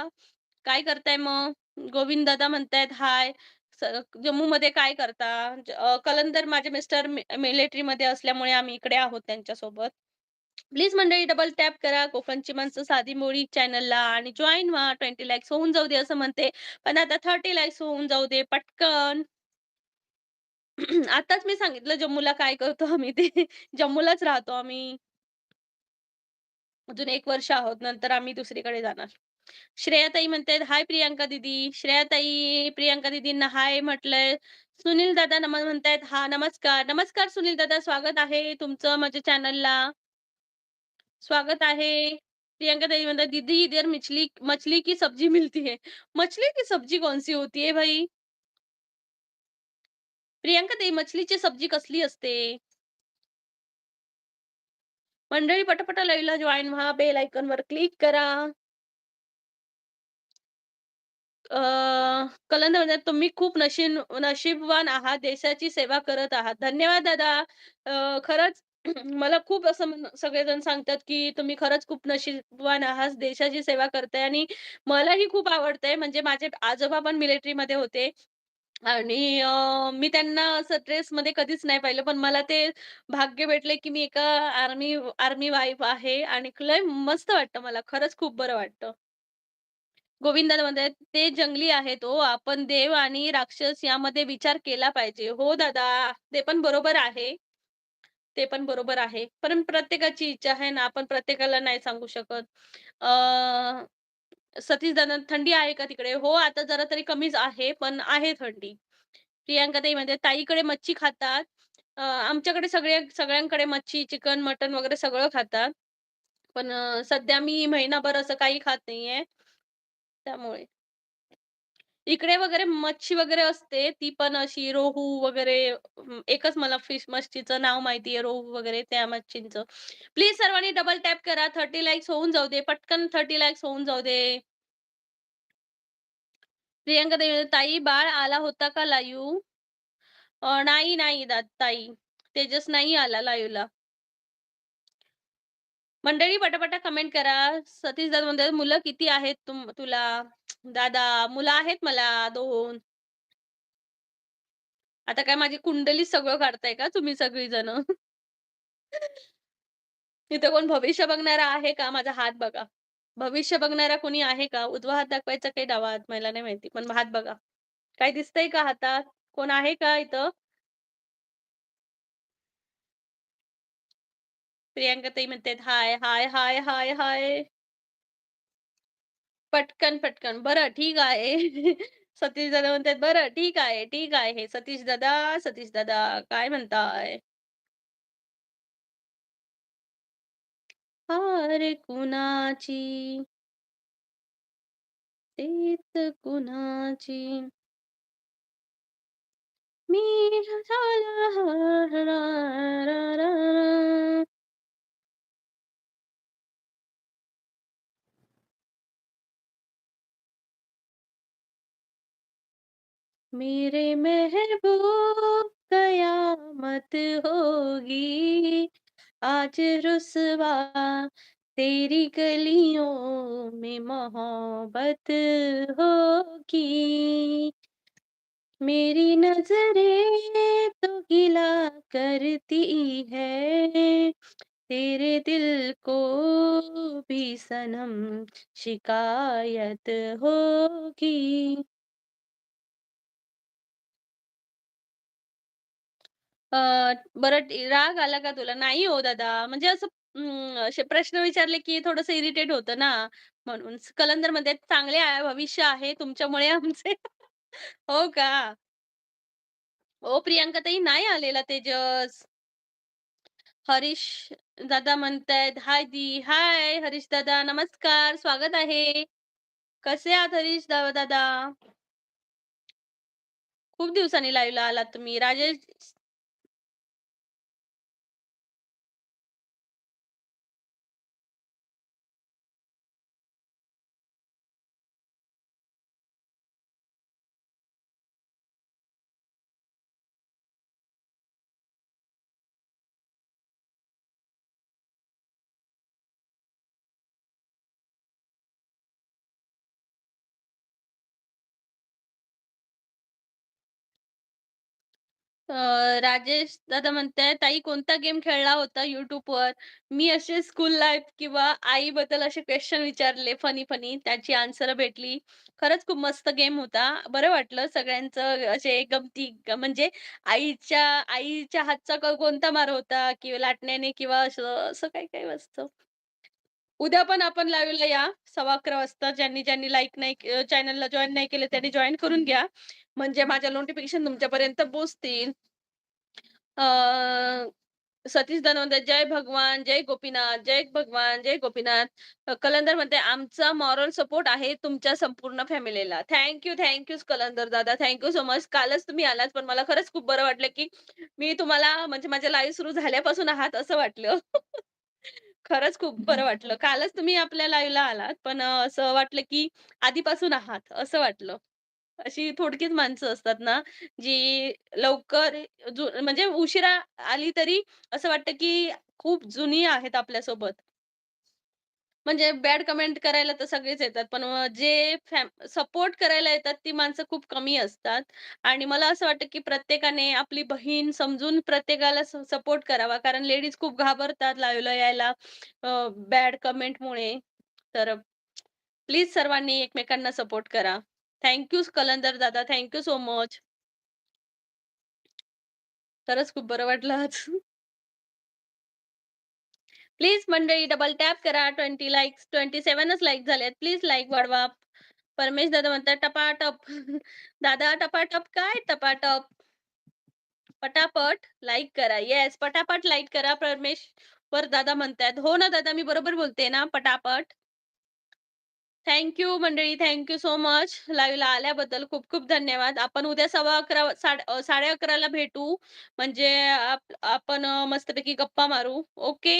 काय करताय मग?" गोविंद दादा म्हणतायत, "हाय. स जम्मूमध्ये काय करता?" कलंदर माझे मिस्टर मिलिटरीमध्ये असल्यामुळे आम्ही इकडे आहोत त्यांच्यासोबत. प्लीज मंडळी डबल टॅप करा कोकणची माणसं साधी मोडी चॅनलला आणि जॉइन व्हा. 20 लाइक्स होऊन जाऊ दे असं म्हणते. पण आता 30 लाइक्स होऊन जाऊ दे पटकन. आताच मी सांगितलं जम्मूला काय करतो आम्ही ते. जम्मूलाच राहतो आम्ही. अजून 1 वर्ष आहोत. नंतर आम्ही दुसरीकडे जाणार. श्रेयाताई म्हणतायत, "हाय प्रियांका दीदी." श्रेयाताई, प्रियांका दीदींना हाय म्हटलंय. सुनील दादा म्हणतायत, "हां, नमस्कार." नमस्कार सुनील दादा, स्वागत आहे तुमचं माझ्या चॅनलला. स्वागत आहे. प्रियंका दीदी म्हणतात, "दीदी इधर मछली मछली की सब्जी मिलती है." मछली की सब्जी कौन-सी होती है भाई? प्रियंका ताई मछलीची सब्जी कसली असते? मंडळी पटापटा लाईव्हला जॉइन व्हा. बेल आयकॉनवर क्लिक करा. अ, कलंदर म्हणतात, "तुम्ही खूप नशीबवान आहात. देशाची सेवा करत आहात." धन्यवाद दादा. खरंच मला खूप असं सगळेजण सांगतात, की तुम्ही खरंच खूप नशीबवान आहात. देशाची सेवा करताय आणि मलाही खूप आवडतंय. म्हणजे माझे आजोबा पण मिलिटरीमध्ये होते आणि मी त्यांना असं ड्रेसमध्ये कधीच नाही पाहिलं. पण मला ते भाग्य भेटलंय, की मी एका आर्मी आर्मी वाईफ आहे आणि लय मस्त वाटतं मला. खरंच खूप बरं वाटतं. गोविंदाला म्हणतात, "ते जंगली आहेत हो. आपण देव आणि राक्षस यामध्ये विचार केला पाहिजे." हो दादा, ते पण बरोबर आहे. ते पण बरोबर आहे. पण प्रत्येकाची इच्छा आहे ना, आपण प्रत्येकाला नाही सांगू शकत. अ, सतीश दादा, "थंडी आहे का तिकडे?" हो, आता जरा तरी कमीच आहे, पण आहे थंडी. प्रियांका ताई म्हणते, "ताईकडे मच्छी खातात." आमच्याकडे सगळ्यांकडे मच्छी, चिकन, मटण वगैरे सगळं खातात. पण सध्या मी महिनाभर असं काही खात नाहीये, त्यामुळे. इकडे वगैरे मच्छी वगैरे असते, ती पण अशी रोहू वगैरे एकच मला फिश मच्छीचं नाव माहिती आहे रोहू वगैरे त्या मच्छींचं. प्लीज सर्वांनी डबल टॅप करा. 30 लाइक्स होऊन जाऊ दे. पटकन 30 लाइक्स होऊन जाऊ दे. प्रियंका ताई बाळ आला होता का लाईव्ह? नाही, नाही ताई. तेजस नाही आला लाईव्हला. मंडळी पटापटा कमेंट करा. सतीश दादा म्हणतात, "मुलं किती आहेत तुला?" दादा, मुलं आहेत मला 2. आता काय माझी कुंडली सगळं काढताय का तुम्ही सगळी जण? इथं कोण भविष्य बघणारा आहे का? माझा हात बघा. भविष्य बघणारा कोणी आहे का? उजवा हात दाखवायचा काही डावा हात मला नाही माहिती, पण हात बघा. काय दिसतंय का हातात? कोण आहे का इथं? प्रियांका ताई म्हणतायत, "हाय, हाय, हाय, हाय, हाय." पटकन, पटकन. बरं ठीक आहे. सतीश दादा म्हणतायत, "बरं ठीक आहे, ठीक आहे." सतीश दादा, सतीश दादा काय म्हणताय? हार कुणाची तीच कुणाची मी झाला मेरे महबूब कयामत होगी आज रुसवा तेरी गलियों में मोहब्बत होगी मेरी नजरें तो गिला करती है तेरे दिल को भी सनम शिकायत होगी अ, बरं राग आला का तुला? नाही हो दादा. म्हणजे असं असे प्रश्न विचारले की थोडंसं इरिटेट होतं ना, म्हणून. कलंदरमध्ये चांगले भविष्य आहे तुमच्यामुळे आमचे. हो का? ओ प्रियांकाताई नाही आलेला तेजस. हरीश दादा म्हणतायत, "हाय दी." हाय हरीश दादा, नमस्कार, स्वागत आहे. कसे आहात हरीश दादा? खूप दिवसांनी लाईव्हला आलात तुम्ही. राजेश राजेश दादा म्हणतायत, "ताई कोणता गेम खेळला होता YouTubeवर?" मी असे स्कूल लाईफ किंवा आईबद्दल असे क्वेश्चन विचारले फनी-फनी त्याची आन्सर भेटली. खरंच खूप मस्त गेम होता. बरं वाटलं सगळ्यांचं असे गमती म्हणजे आईच्या हातचा कोणता मार होता किंवा लाटण्याने किंवा असं असं काही-काही असतं. उद्या पण आपण लाईव्हला या 11:15 वाजता. ज्यांनी लाईक नाही चॅनलला जॉइन नाही केलं त्यांनी जॉइन करून घ्या. म्हणजे माझ्या नोटिफिकेशन तुमच्यापर्यंत पोहोचतील. अ, सतीश धनवंतर जय भगवान, जय गोपीनाथ, जय भगवान, जय गोपीनाथ. कलंदर म्हणते, "आमचा मॉरल सपोर्ट आहे तुमच्या संपूर्ण फॅमिलीला." थँक यू कलंदर दादा. Thank so much. कालच तुम्ही आलात, पण मला खरंच खूप बरं वाटलं, की मी तुम्हाला म्हणजे माझ्या लाईव्ह सुरू झाल्यापासून आहात असं वाटलं. खरंच खूप बरं वाटलं. कालच तुम्ही आपल्या लाईव्हला आलात, पण असं वाटलं, की आधीपासून आहात असं वाटलं. अशी थोडकीच माणसं असतात ना, जी लवकर म्हणजे उशिरा आली तरी असं वाटतं, की खूप जुनी आहेत आपल्यासोबत. म्हणजे बॅड कमेंट करायला तर सगळेच येतात. पण जे सपोर्ट करायला येतात ती माणसं खूप कमी असतात. आणि मला असं वाटतं, की प्रत्येकाने आपली बहीण समजून प्रत्येकाला सपोर्ट करावा. कारण लेडीज खूप घाबरतात लाईव्हला यायला बॅड कमेंटमुळे. तर प्लीज सर्वांनी एकमेकांना सपोर्ट करा. थँक कलंदर दादा. So much. खरंच खूप बरं वाटलं आज. प्लीज मंडळी डबल टॅप करा. 20 लाइक्स 27च लाइक झालेत. प्लीज लाइक वाढवा. परमेश दादा म्हणतात टपाटप. दादा टपाटप काय टपाटप? पटापट लाइक करा. येस, पटापट लाइक करा. परमेश्वर दादा म्हणतायत. हो ना दादा, मी बरोबर बोलते ना? पटापट. मंडळी. Thank so much. लाईव्हला आल्याबद्दल खूप खूप धन्यवाद. आपण उद्या 11:15 11:30ला भेटू. म्हणजे आपण मस्तपैकी गप्पा मारू. ओके.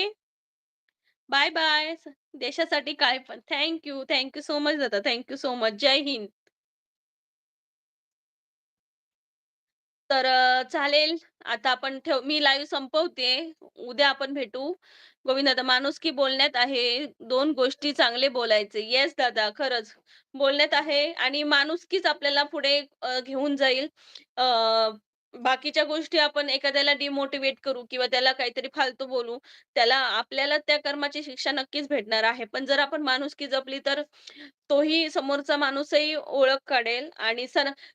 Bye bye. देशासाठी काय पण. थँक सो मच दादा. So much. जय हिंद. तर चालेल. आता आपण मी लाईव्ह संपवते. उद्या आपण भेटू. गोविंद दादा, माणुसकी बोलण्यात आहे. 2 गोष्टी चांगले बोलायचे. येस दादा, खरंच. बोलण्यात आहे आणि माणुसकीच आपल्याला पुढे घेऊन जाईल. अ, बाकीच्या गोष्टी आपण एखाद्याला डिमोटिव्हेट करू किंवा त्याला काहीतरी फालतू बोलू, आपल्याला त्या कर्माची शिक्षा नक्कीच भेटणार आहे. पण जर आपण माणुसकी जपली तर तोही समोरचा माणूसही ओळख काढेल आणि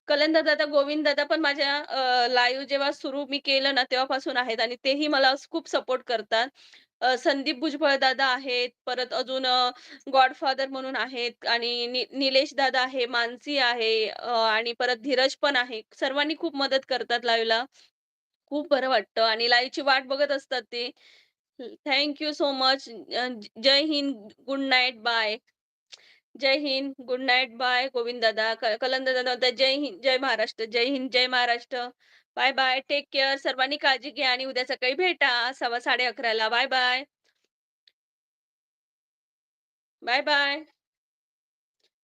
कलंदर दादा, गोविंद दादा पण माझ्या लाईव्ह जेव्हा सुरू मी केलं ना, तेव्हापासून आहेत आणि तेही मला खूप सपोर्ट करतात. संदीप भुजबळ दादा आहेत, परत अजून गॉडफादर म्हणून आहेत आणि निलेश दादा आहे, मानसी आहे आणि परत धीरज पण आहे. सर्वांनी खूप मदत करतात लाईव्हला. खूप बरं वाटतं आणि लाईव्हची वाट बघत असतात ते. So much. जय हिंद. Good night. बाय. जय हिंद. Good night. बाय. गोविंद दादा, कलंदर दादा म्हणतात जय हिंद, जय महाराष्ट्र. जय हिंद, जय Maharashtra. Bye bye. Take care. सर्वांनी काळजी घ्या आणि उद्या सकाळी भेटा 11:15 bye bye. Bye bye.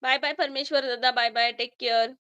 Bye bye Parmeshwar दादा. Bye bye. Take care.